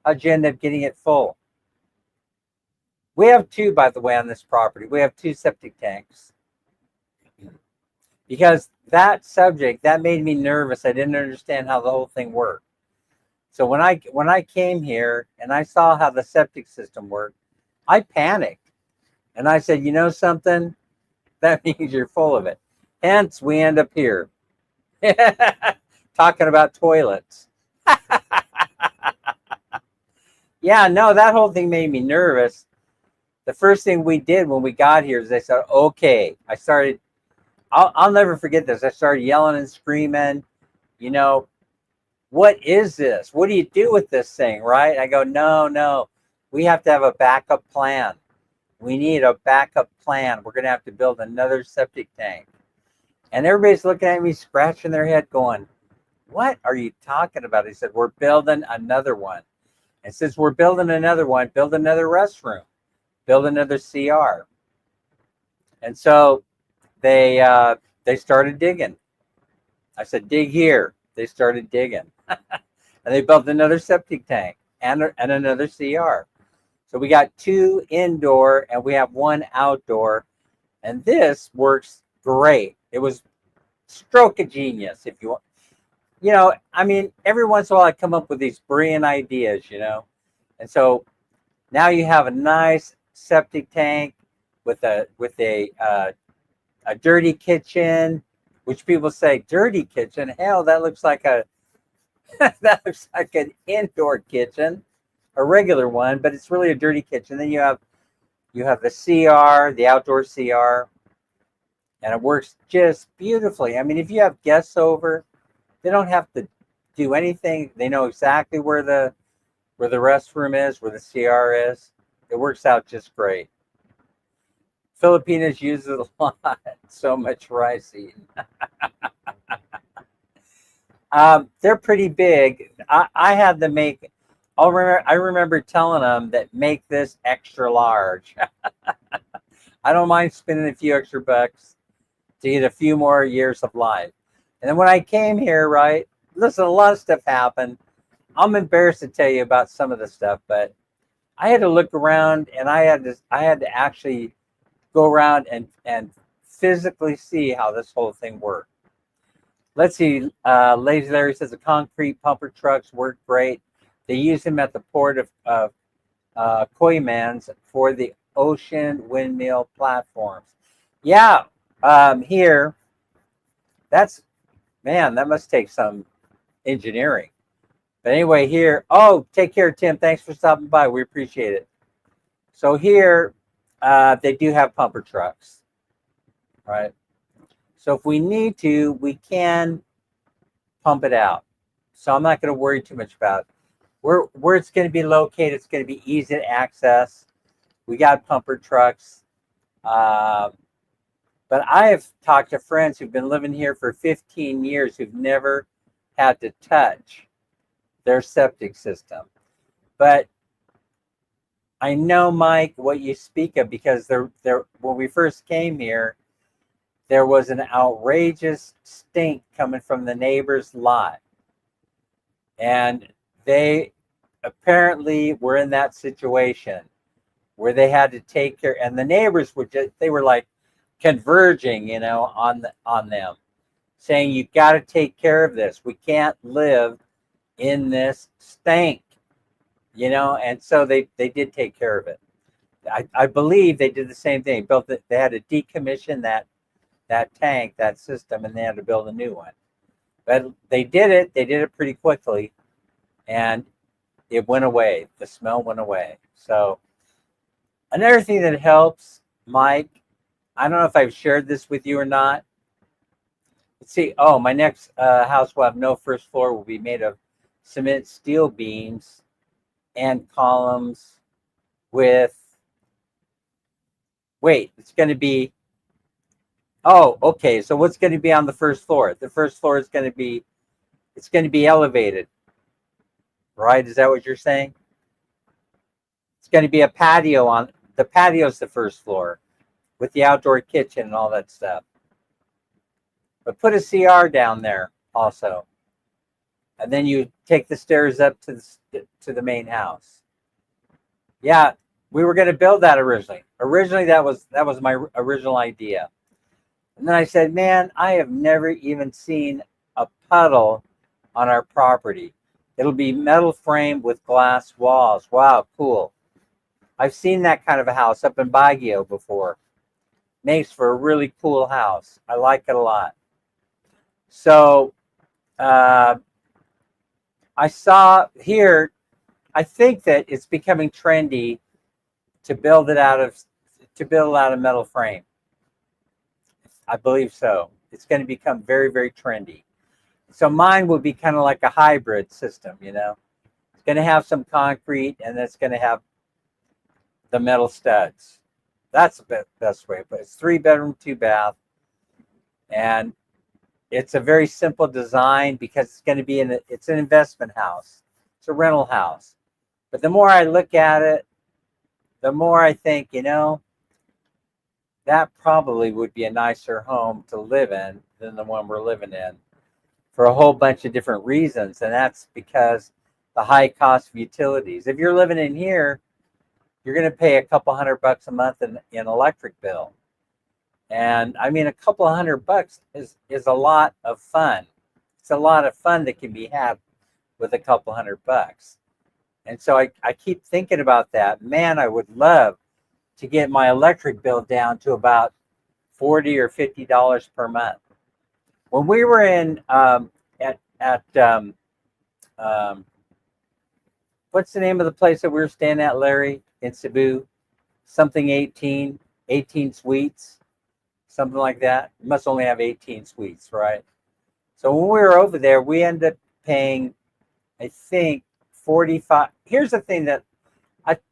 how'd you end up getting it full? We have 2, by the way, on this property. We have 2 septic tanks. Because that subject, that made me nervous. I didn't understand how the whole thing worked. So when I came here and I saw how the septic system worked, I panicked. And I said, you know something? That means you're full of it. Hence, we end up here talking about toilets. Yeah, no, that whole thing made me nervous. The first thing we did when we got here is I said, okay. I'll never forget this. I started yelling and screaming, you know, what is this? What do you do with this thing, right? I go, no, we have to have a backup plan. We need a backup plan. We're going to have to build another septic tank. And everybody's looking at me, scratching their head going, what are you talking about? He said, we're building another one. And since we're building another one, build another restroom, build another CR. And so they started digging. I said, dig here. They started digging. And they built another septic tank and another CR. So we got 2 indoor and we have 1 outdoor. And this works great. It was stroke of genius, if you want. You know, I mean, every once in a while I come up with these brilliant ideas, you know. And so now you have a nice septic tank with a dirty kitchen, which people say, dirty kitchen? Hell, that looks like that looks like an indoor kitchen, a regular one, but it's really a dirty kitchen. Then you have the CR, the outdoor CR, and it works just beautifully. I mean, if you have guests over, they don't have to do anything. They know exactly where the restroom is, where the CR is. It works out just great. Filipinos use it a lot. So much rice eaten. They're pretty big. I had them make. I remember telling them that make this extra large. I don't mind spending a few extra bucks to get a few more years of life. And then when I came here, right, listen, a lot of stuff happened. I'm embarrassed to tell you about some of the stuff, but I had to look around and I had to actually go around and physically see how this whole thing worked. Let's see. Lazy Larry says the concrete pumper trucks work great. They use them at the port of Koymans for the ocean windmill platforms. Yeah, here, that must take some engineering. But anyway, here, take care, Tim. Thanks for stopping by. We appreciate it. So here, they do have pumper trucks, right? So if we need to, we can pump it out. So I'm not going to worry too much about it. Where it's going to be located, it's going to be easy to access. We got pumper trucks. But I have talked to friends who've been living here for 15 years who've never had to touch their septic system. But I know, Mike, what you speak of, because when we first came here, there was an outrageous stink coming from the neighbor's lot. And they apparently were in that situation where they had to take care, and the neighbors they were like converging, on them, saying, you've got to take care of this. We can't live in this stank, and so they did take care of it. I believe they did the same thing. They had to decommission that tank, that system, and they had to build a new one. But they did it. They did it pretty quickly, and it went away. The smell went away. So another thing that helps, Mike, I don't know if I've shared this with you or not. Let's see. Oh, my next house will have no first floor. Will be made of cement steel beams and columns with. Wait, it's going to be. Oh, okay. So what's going to be on the first floor? The first floor is going to be. It's going to be elevated, right? Is that what you're saying? It's going to be a patio on the patio's the first floor, with the outdoor kitchen and all that stuff. But put a CR down there also, and then you take the stairs up to the main house. Yeah, we were going to build that originally. Originally, that was my original idea. And then I said, man, I have never even seen a puddle on our property. It'll be metal framed with glass walls. Wow, cool. I've seen that kind of a house up in Baguio before. Makes for a really cool house. I like it a lot. So I saw here, I think that it's becoming trendy to build it out of metal frame. I believe so. It's going to become very, very trendy. So mine will be kind of like a hybrid system, you know. It's going to have some concrete, and it's going to have the metal studs. That's the best way. But it's 3-bedroom, 2-bath, and it's a very simple design because it's going to be it's an investment house. It's a rental house. But the more I look at it, the more I think, you know, that probably would be a nicer home to live in than the one we're living in for a whole bunch of different reasons. And that's because the high cost of utilities. If you're living in here, you're going to pay a couple $100 a month in electric bill. And I mean, a couple of $100 is a lot of fun. It's a lot of fun that can be had with a couple $100. And so I keep thinking about that. Man, I would love to get my electric bill down to about $40 or $50 per month. When we were in what's the name of the place that we were staying at, Larry, in Cebu? Something 18 suites, something like that. It must only have 18 suites, right? So when we were over there, we ended up paying, I think, 45. Here's the thing that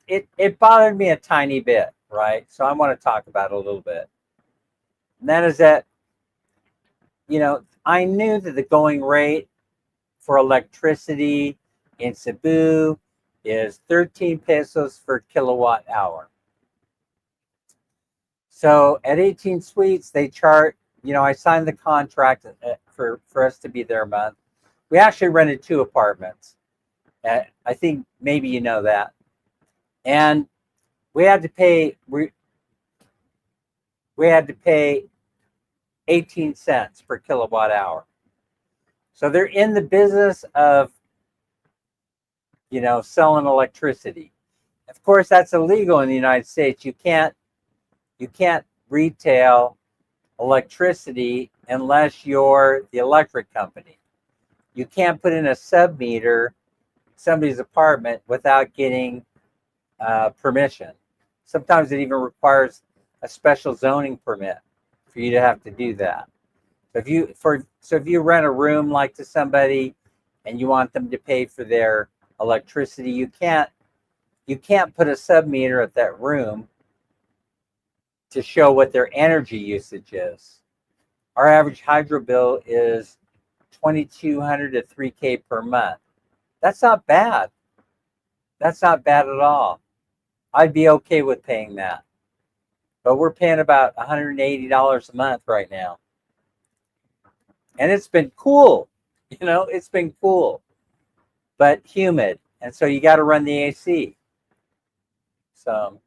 it bothered me a tiny bit, right? So I want to talk about it a little bit. And that is that, you know, I knew that the going rate for electricity in Cebu is 13 pesos per kilowatt hour. So at 18 suites, they chart, you know, I signed the contract for us to be there a month. We actually rented 2 apartments. I think maybe you know that. And we had to pay 18 cents per kilowatt hour. So they're in the business of, you know, selling electricity. Of course, that's illegal in the United States. You can't retail electricity unless you're the electric company. You can't put in a sub-meter somebody's apartment without getting permission. Sometimes it even requires a special zoning permit for you to have to do that. So if you rent a room like to somebody and you want them to pay for their electricity, you can't put a sub-meter at that room to show what their energy usage is. Our average hydro bill is $2,200 to $3,000 per month. That's not bad. That's not bad at all. I'd be okay with paying that. But we're paying about $180 a month right now. And it's been cool. You know, it's been cool. But humid. And so you got to run the AC. So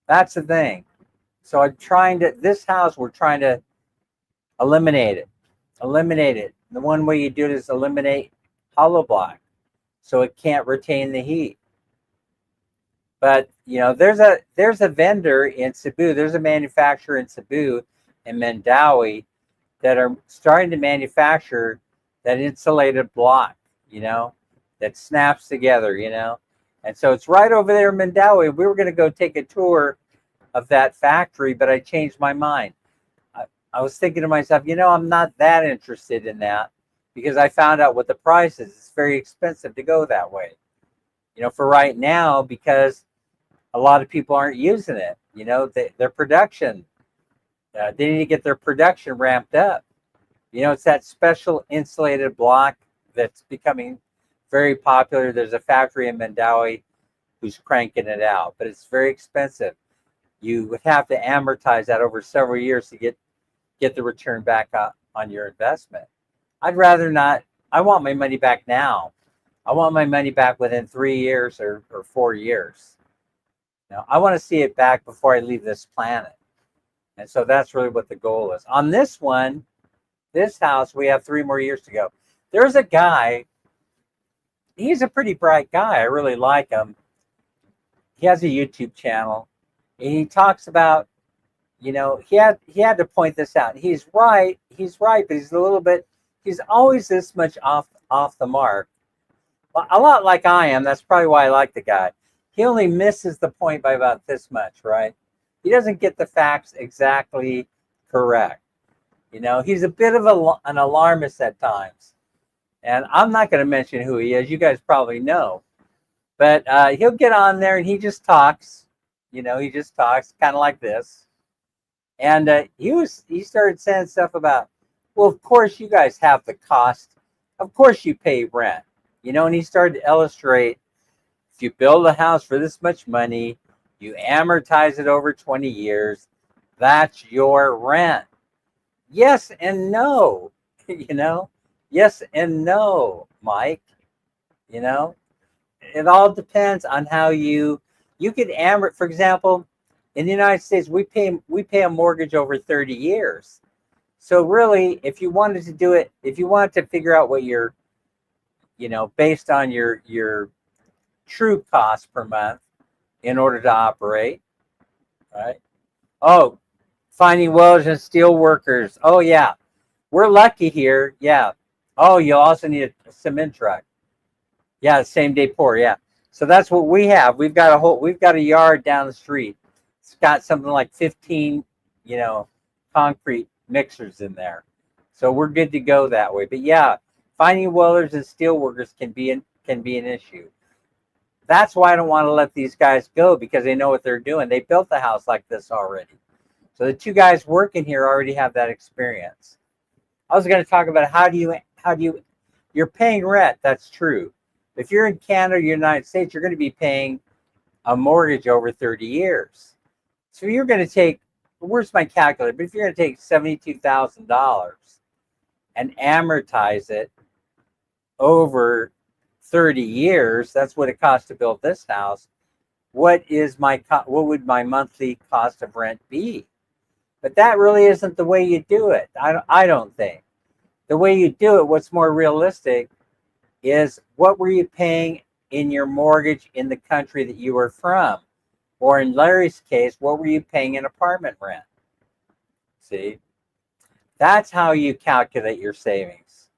that's the thing. So this house, we're trying to eliminate it. The one way you do it is eliminate hollow block so it can't retain the heat. But, you know, there's a vendor in Cebu. There's a manufacturer in Cebu, in Mandawi, that are starting to manufacture that insulated block, that snaps together, And so it's right over there in Mandawi. We were going to go take a tour of that factory, but I changed my mind. I was thinking to myself, I'm not that interested in that because I found out what the price is. It's very expensive to go that way, for right now, because a lot of people aren't using it. Their production, they need to get their production ramped up. It's that special insulated block that's becoming very popular. There's a factory in Mandawi who's cranking it out, but it's very expensive. You would have to amortize that over several years to get the return back on your investment. I'd rather not. I want my money back now. I want my money back within 3 years or 4 years. I want to see it back before I leave this planet. And so that's really what the goal is. On this one, this house, we have 3 more years to go. There's a guy. He's a pretty bright guy. I really like him. He has a YouTube channel. And he talks about, he had to point this out. He's right, but he's always this much off the mark. A lot like I am. That's probably why I like the guy. He only misses the point by about this much, right? He doesn't get the facts exactly correct. He's a bit of an alarmist at times. And I'm not going to mention who he is. You guys probably know. But he'll get on there and he just talks. He just talks kind of like this. And he started saying stuff about, well, of course you guys have the cost. Of course you pay rent. And he started to illustrate, if you build a house for this much money, you amortize it over 20 years, that's your rent. Yes and no, Yes and no, Mike. It all depends on how you could for example, in the United States, we pay a mortgage over 30 years. So really, if you wanted to do it, if you wanted to figure out what your, based on your true cost per month in order to operate, right? Oh, finding welders and steel workers. Oh yeah, we're lucky here. Yeah. Oh, you also need a cement truck. Yeah, same day pour. Yeah. So that's what we have. We've got a yard down the street. It's got something like 15, concrete mixers in there. So we're good to go that way. But yeah, finding welders and steel workers can be an issue. That's why I don't want to let these guys go, because they know what they're doing. They built the house like this already. So the 2 guys working here already have that experience. I was going to talk about how do you you're paying rent. That's true. If you're in Canada or United States, you're going to be paying a mortgage over 30 years. So you're going to take, where's my calculator? But if you're going to take $72,000 and amortize it over 30 years, that's what it costs to build this house. What would my monthly cost of rent be? But that really isn't the way you do it. I don't think. The way you do it, what's more realistic, is what were you paying in your mortgage in the country that you were from? Or in Larry's case, what were you paying in apartment rent? See? That's how you calculate your savings.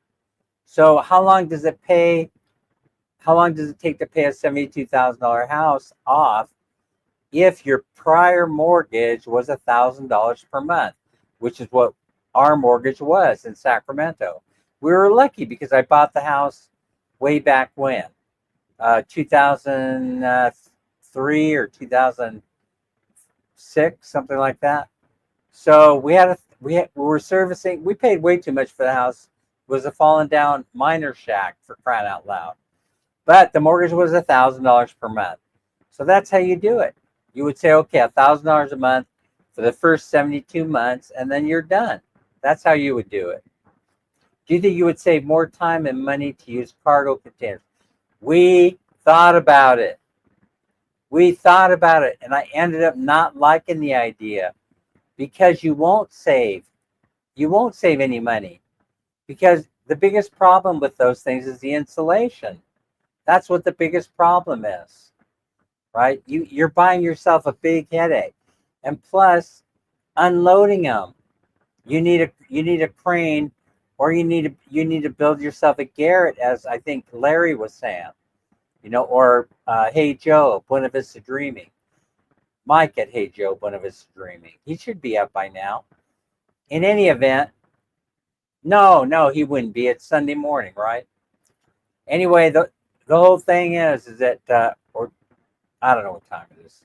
So how long does it take to pay a $72,000 house off if your prior mortgage was $1,000 per month, which is what our mortgage was in Sacramento? We were lucky because I bought the house way back when, 2003 or 2006, something like that. So we were servicing. We paid way too much for the house. It was a fallen down miner shack, for crying out loud. But the mortgage was $1,000 per month. So that's how you do it. You would say, okay, $1,000 a month for the first 72 months, and then you're done. That's how you would do it. Do you think you would save more time and money to use cargo containers? We thought about it. And I ended up not liking the idea, because you won't save any money, because the biggest problem with those things is the insulation. That's what the biggest problem is, right? You're buying yourself a big headache, and plus unloading them. You need a crane, or you need to build yourself a garret, as I think Larry was saying. Or Hey Joe, Buena Vista Dreaming. Mike at Hey Joe, Buena Vista Dreaming. He should be up by now. In any event, no, he wouldn't be. It's Sunday morning, right? Anyway, the whole thing is that, or I don't know what time it is.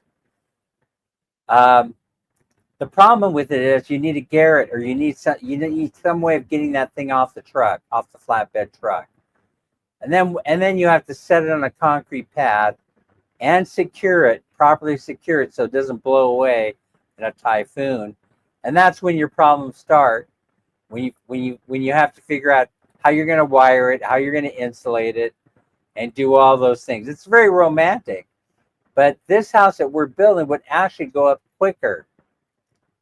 The problem with it is you need a garret, or you need some way of getting that thing off the truck, off the flatbed truck, and then you have to set it on a concrete pad and properly secure it so it doesn't blow away in a typhoon. And that's when your problems start. When you have to figure out how you're going to wire it, how you're going to insulate it, and do all those things. It's very romantic, but this house that we're building would actually go up quicker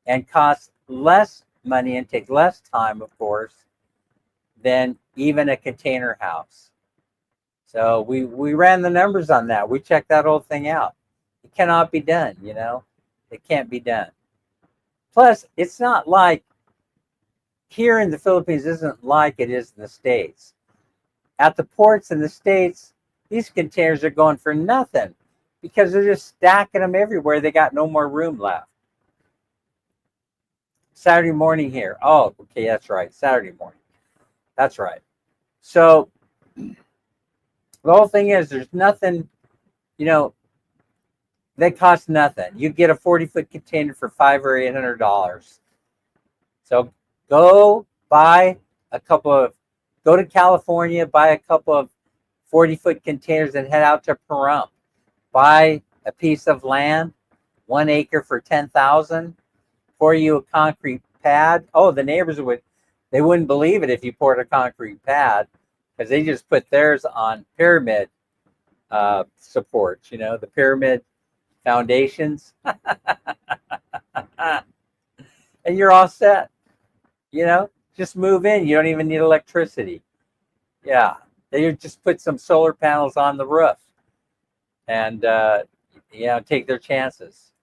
and cost less money and take less time, of course, than even a container house. So we ran the numbers on that. We checked that whole thing out. It cannot be done, It can't be done. Plus, it's not like here in the Philippines isn't like it is in the States. At the ports in the States, these containers are going for nothing because they're just stacking them everywhere. They got no more room left. Saturday morning here. Oh, okay, that's right. Saturday morning. That's right. So the whole thing is there's nothing, they cost nothing. You get a 40-foot container for $500 or $800. So go to California, buy a couple of 40-foot containers and head out to Pahrump. Buy a piece of land, 1 acre for $10,000. Pour you a concrete pad. Oh, the neighbors they wouldn't believe it if you poured a concrete pad, because they just put theirs on pyramid supports, the pyramid foundations. And you're all set. Just move in. You don't even need electricity. Yeah, they just put some solar panels on the roof and take their chances.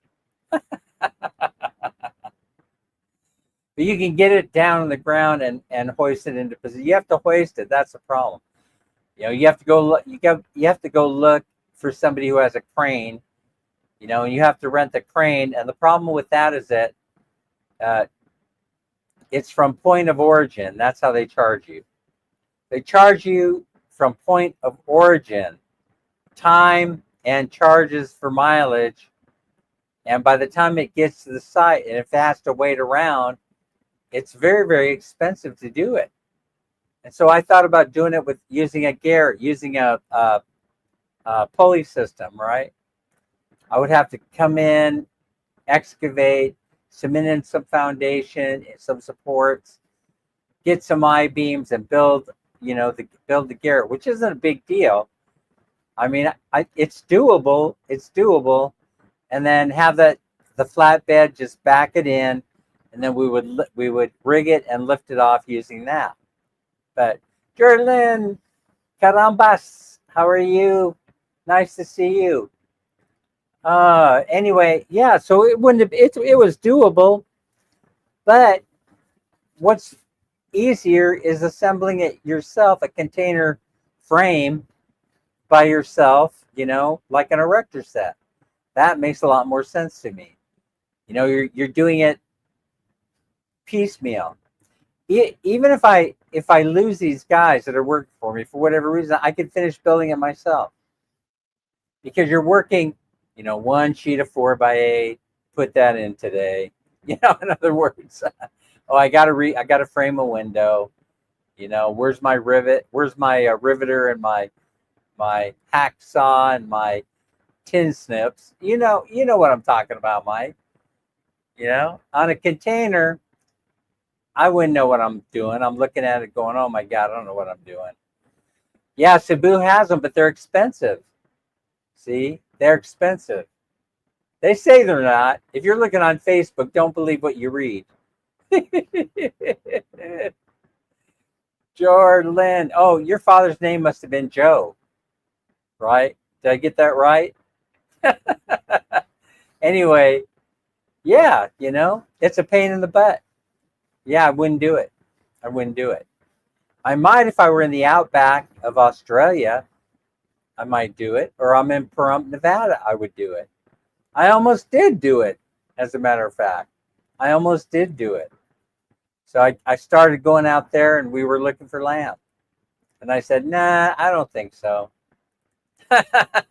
But you can get it down on the ground and hoist it into position. You have to hoist it. That's the problem. You have to go look. You have to go look for somebody who has a crane. And you have to rent the crane. And the problem with that is that it's from point of origin. That's how they charge you. They charge you from point of origin, time and charges for mileage. And by the time it gets to the site, and if it has to wait around, it's very, very expensive to do it. And so I thought about doing it with using a garret, using a pulley system, right? I would have to come in, excavate, cement in some foundation, some supports, get some I-beams, and build the garret, which isn't a big deal. I mean, it's doable. It's doable, and then have the flatbed just back it in, and then we would rig it and lift it off using that. But Jerlyn, carambas, how are you? Nice to see you. Anyway, yeah. So it was doable, but what's easier is assembling it yourself, a container frame by yourself, like an erector set. That makes a lot more sense to me. You're doing it piecemeal. Even if I lose these guys that are working for me for whatever reason, I can finish building it myself, because you're working, one sheet of 4x8, put that in today. In other words, oh, I gotta frame a window. Where's my rivet? Where's my riveter and my hacksaw and my tin snips? You know what I'm talking about, Mike. On a container, I wouldn't know what I'm doing. I'm looking at it going, oh my God, I don't know what I'm doing. Yeah, Cebu has them, but they're expensive. See, they're expensive. They say they're not. If you're looking on Facebook, don't believe what you read. Jordan. Oh, your father's name must have been Joe, right? Did I get that right? Anyway, yeah, it's a pain in the butt. Yeah, I wouldn't do it. I wouldn't do it. I might if I were in the outback of Australia. I might do it. Or I'm in Pahrump, Nevada. I would do it. I almost did do it, as a matter of fact. I almost did do it. So I started going out there and we were looking for lamb. And I said, nah, I don't think so. I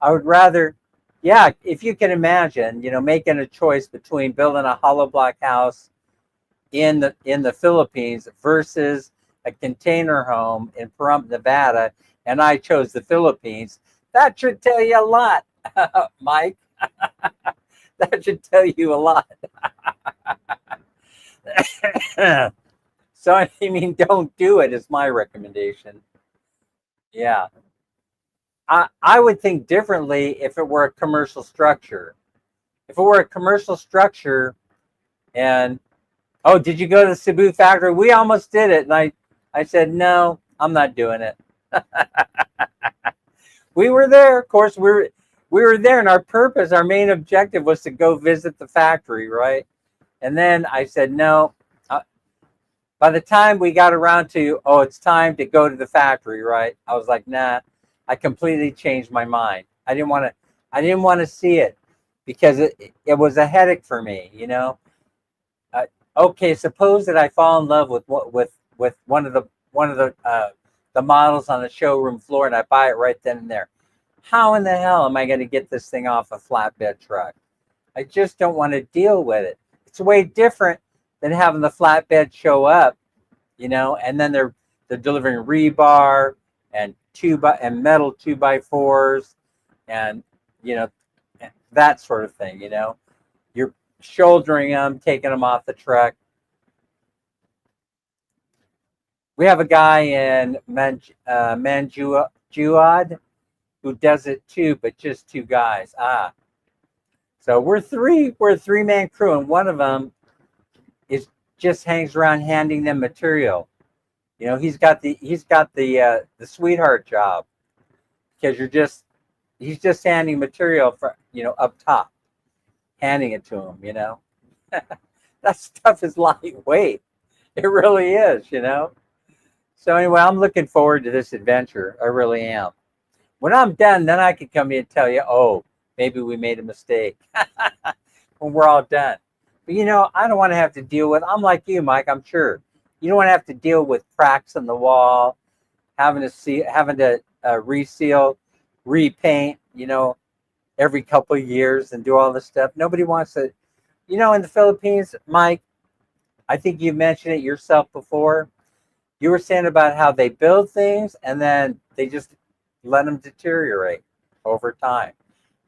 would rather, yeah, if you can imagine, making a choice between building a hollow block house in the Philippines versus a container home in Pahrump, Nevada, and I chose the Philippines, that should tell you a lot, Mike. That should tell you a lot. So, I mean, don't do it is my recommendation. Yeah. I would think differently if it were a commercial structure. If it were a commercial structure and, oh, did you go to the Cebu factory? We almost did it. And I said, no, I'm not doing it. We were there. Of course, we were there. And our main objective was to go visit the factory, right? And then I said, no. By the time we got around to, oh, it's time to go to the factory, right? I was like, nah, I completely changed my mind. I didn't want to see it because it was a headache for me, Okay, suppose that I fall in love with one of the models on the showroom floor and I buy it right then and there. How in the hell am I going to get this thing off a flatbed truck? I just don't want to deal with it. It's way different than having the flatbed show up, and then they're delivering rebar and metal 2x4s and that sort of thing. You're shouldering them, taking them off the truck. We have a guy in Manjuad who does it too, but just two guys. So we're a three-man crew, and one of them just hangs around handing them material. He's got the sweetheart job because he's just handing material for up top, handing it to him. That stuff is lightweight. It really is. So anyway, I'm looking forward to this adventure. I really am. When I'm done, then I can come in and tell you, oh, maybe we made a mistake when we're all done. But I don't want to have to deal with. I'm like you, Mike. I'm sure you don't want to have to deal with cracks in the wall, having to reseal, repaint. Every couple of years and do all this stuff. Nobody wants to. In the Philippines, Mike, I think you mentioned it yourself before. You were saying about how they build things and then they just let them deteriorate over time.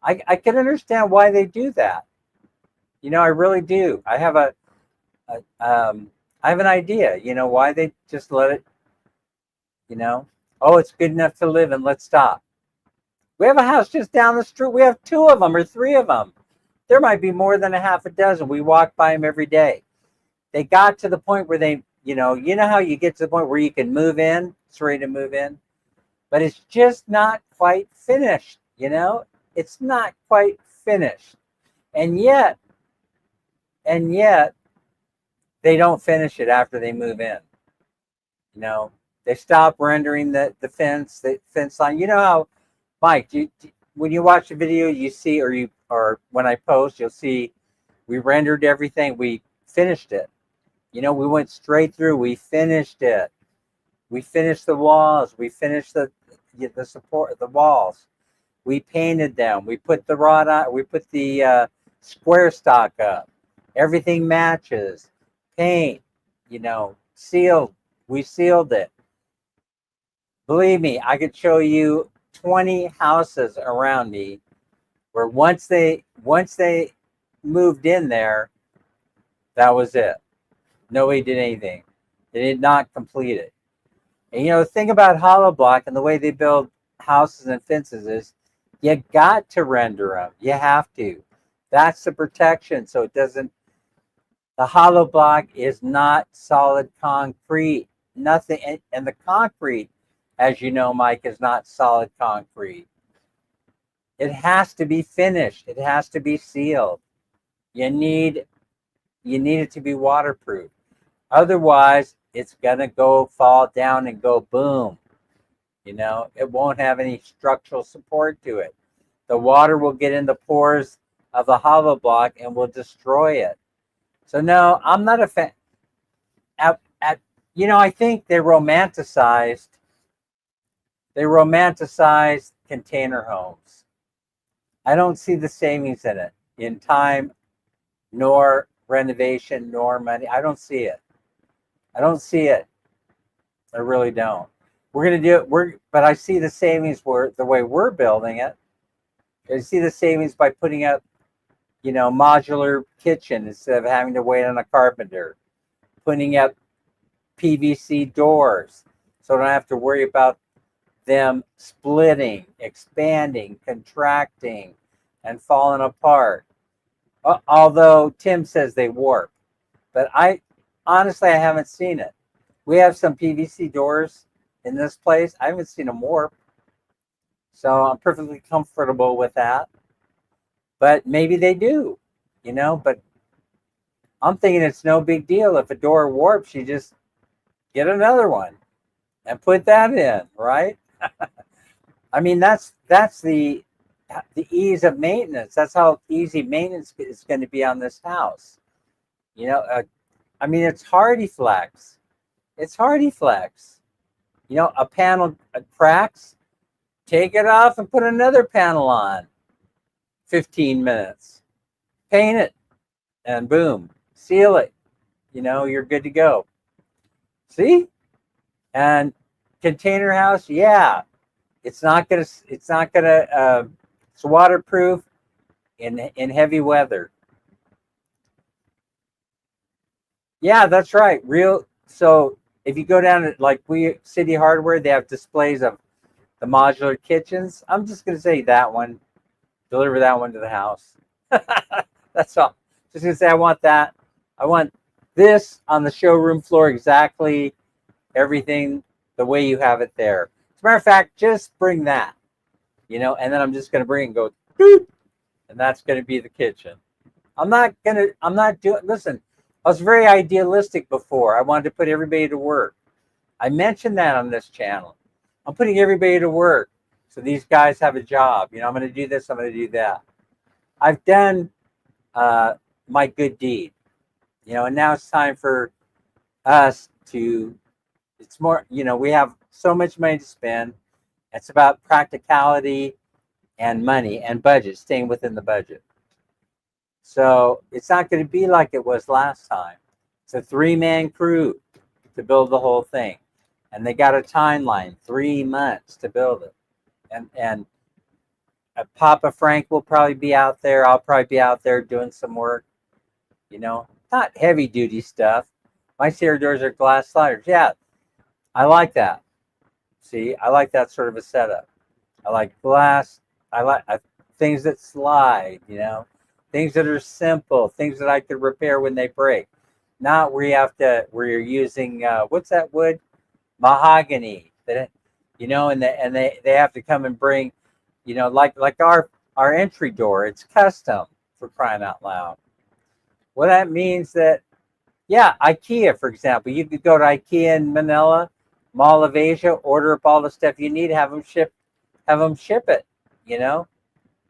I can understand why they do that. I really do. I have I have an idea. Why they just let it. Oh, it's good enough to live in. Let's stop. We have a house just down the street. We have two of them or three of them. There might be more than a half a dozen. We walk by them every day. They got to the point where they, how you get to the point where you can move in. It's ready to move in. But it's just not quite finished. It's not quite finished. And yet, they don't finish it after they move in. They stop rendering the fence line. How, Mike, when you watch the video, you see, or when I post, you'll see we rendered everything. We finished it. We went straight through. We finished it. We finished the walls. We finished the support of the walls. We painted them. We put the rod on. We put the square stock up. Everything matches. Paint, sealed. We sealed it. Believe me, I could show you 20 houses around me where once they moved in there, that was it. Nobody did anything. They did not complete it. And the thing about hollow block and the way they build houses and fences is you got to render them. You have to. That's the protection. So it doesn't. The hollow block is not solid concrete. Nothing. And the concrete, as you know, Mike, is not solid concrete. It has to be finished. It has to be sealed. You need you need it to be waterproof. Otherwise, it's going to go fall down and go boom. It won't have any structural support to it. The water will get in the pores of the hollow block and will destroy it. So no, I'm not a fan. I think they romanticized container homes. I don't see the savings in it, in time, nor renovation, nor money. I don't see it. I really don't. We're going to do it. But I see the savings the way we're building it. I see the savings by putting up, modular kitchen instead of having to wait on a carpenter, putting up PVC doors, so I don't have to worry about them splitting, expanding, contracting, and falling apart. Although Tim says they warp, but honestly, I haven't seen it. We have some PVC doors in this place. I haven't seen them warp, so I'm perfectly comfortable with that. But maybe they do, but I'm thinking it's no big deal. If a door warps, you just get another one and put that in, right? I mean, that's the ease of maintenance. That's how easy maintenance is going to be on this house. I mean, it's hardy flex. A panel cracks, take it off and put another panel on. 15 minutes. Paint it, and boom, seal it. You're good to go. See? And container house, yeah, it's waterproof in heavy weather. Yeah, that's right. So if you go down to City Hardware, they have displays of the modular kitchens. I'm just gonna say that one, deliver that one to the house. That's all. Just gonna say I want that. I want this on the showroom floor, exactly everything the way you have it there. As a matter of fact, just bring that, and then I'm just going to bring and go, doot, and that's going to be the kitchen. Listen, I was very idealistic before. I wanted to put everybody to work. I mentioned that on this channel. I'm putting everybody to work so these guys have a job. I'm going to do this, I'm going to do that. I've done my good deed, and now it's time for us to, it's more, we have so much money to spend. It's about practicality and money and budget, staying within the budget. So it's not going to be like it was last time. It's a 3-man crew to build the whole thing. And they got a timeline, 3 months to build it. And Papa Frank will probably be out there. I'll probably be out there doing some work. Not heavy duty stuff. My stair doors are glass sliders. Yeah, I like that. See, I like that sort of a setup. I like glass. I like things that slide, things that are simple, things that I could repair when they break. Not where you're using, what's that wood? Mahogany. That, and they have to come and bring, like our entry door. It's custom, for crying out loud. Well, that means that, yeah, IKEA, for example. You could go to IKEA in Manila, Mall of Asia, order up all the stuff you need, have them ship it,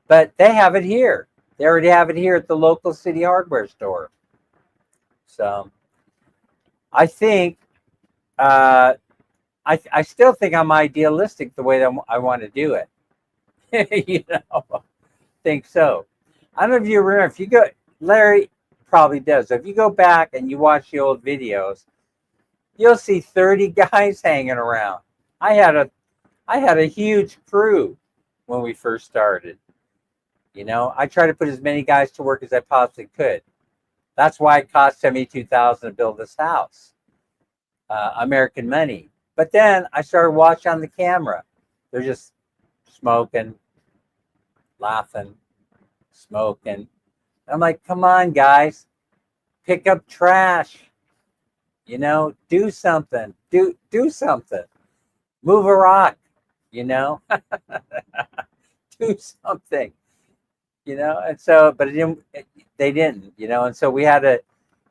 But they have it here. They already have it here at the local City Hardware store. So I think, I still think I'm idealistic the way that I want to do it. Think so. I don't know if you remember, if you go, Larry probably does. So if you go back and you watch the old videos, you'll see 30 guys hanging around. I had a huge crew when we first started. I tried to put as many guys to work as I possibly could. That's why it cost $72,000 to build this house. American money. But then I started watching on the camera. They're just smoking, laughing, smoking. I'm like, come on, guys, pick up trash. Do something. Do something. Move a rock. Do something. And so, but they didn't. And so we had to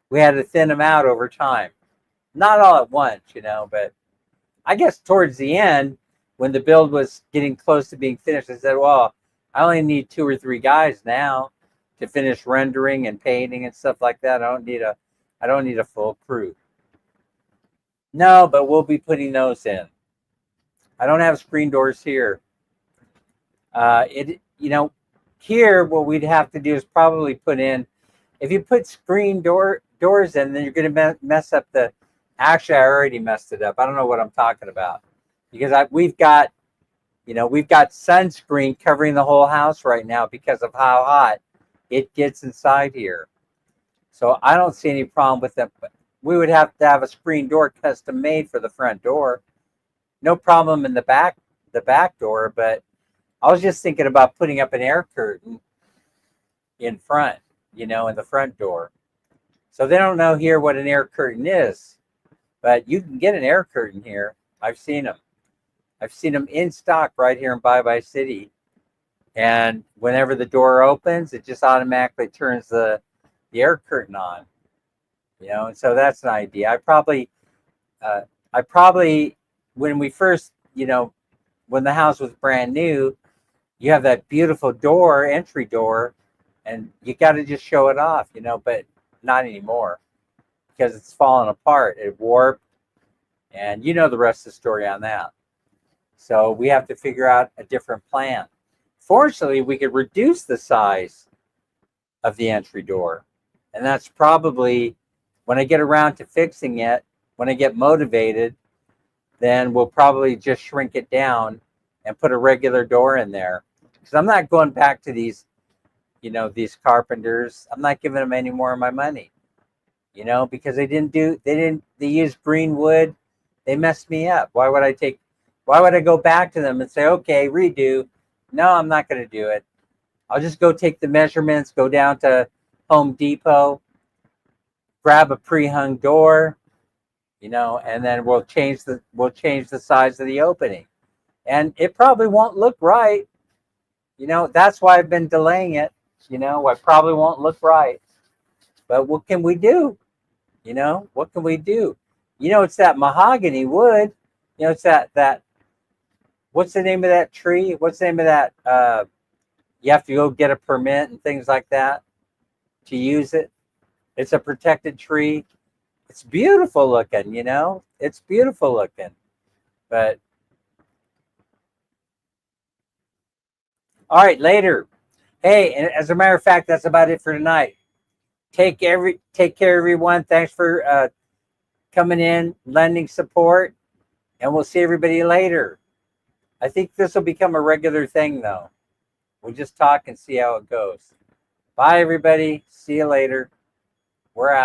we had to thin them out over time. Not all at once, but I guess towards the end, when the build was getting close to being finished, I said, well, I only need 2 or 3 guys now to finish rendering and painting and stuff like that. I don't need a full crew. No, but we'll be putting those in. I don't have screen doors here. Here what we'd have to do is probably put in, if you put screen doors in, then you're going to mess up the. Actually, I already messed it up. I don't know what I'm talking about, because we've got sunscreen covering the whole house right now because of how hot it gets inside here. So I don't see any problem with that. But we would have to have a screen door custom made for the front door. No problem in the back door, but I was just thinking about putting up an air curtain in front, in the front door. So they don't know here what an air curtain is, but you can get an air curtain here. I've seen them. I've seen them in stock right here in Bye City. And whenever the door opens, it just automatically turns the air curtain on. And so that's an idea. I probably, when we first, when the house was brand new, you have that beautiful entry door, and you got to just show it off, but not anymore because it's fallen apart. It warped, and the rest of the story on that. So we have to figure out a different plan. Fortunately, we could reduce the size of the entry door, and that's probably when I get around to fixing it, when I get motivated, then we'll probably just shrink it down and put a regular door in there. Because I'm not going back to these, these carpenters. I'm not giving them any more of my money, because they used green wood. They messed me up. Why would I go back to them and say, okay, redo? No, I'm not going to do it. I'll just go take the measurements, go down to Home Depot, grab a pre-hung door, and then we'll change the size of the opening. And it probably won't look right. That's why I've been delaying it. I probably won't look right. But what can we do? What can we do? It's that mahogany wood. It's that what's the name of that tree? What's the name of that? You have to go get a permit and things like that to use it. It's a protected tree. It's beautiful looking, It's beautiful looking. But all right, later. Hey, and as a matter of fact, that's about it for tonight. Take care, everyone. Thanks for coming in, lending support, and we'll see everybody later. I think this will become a regular thing, though. We'll just talk and see how it goes. Bye, everybody. See you later. We're out.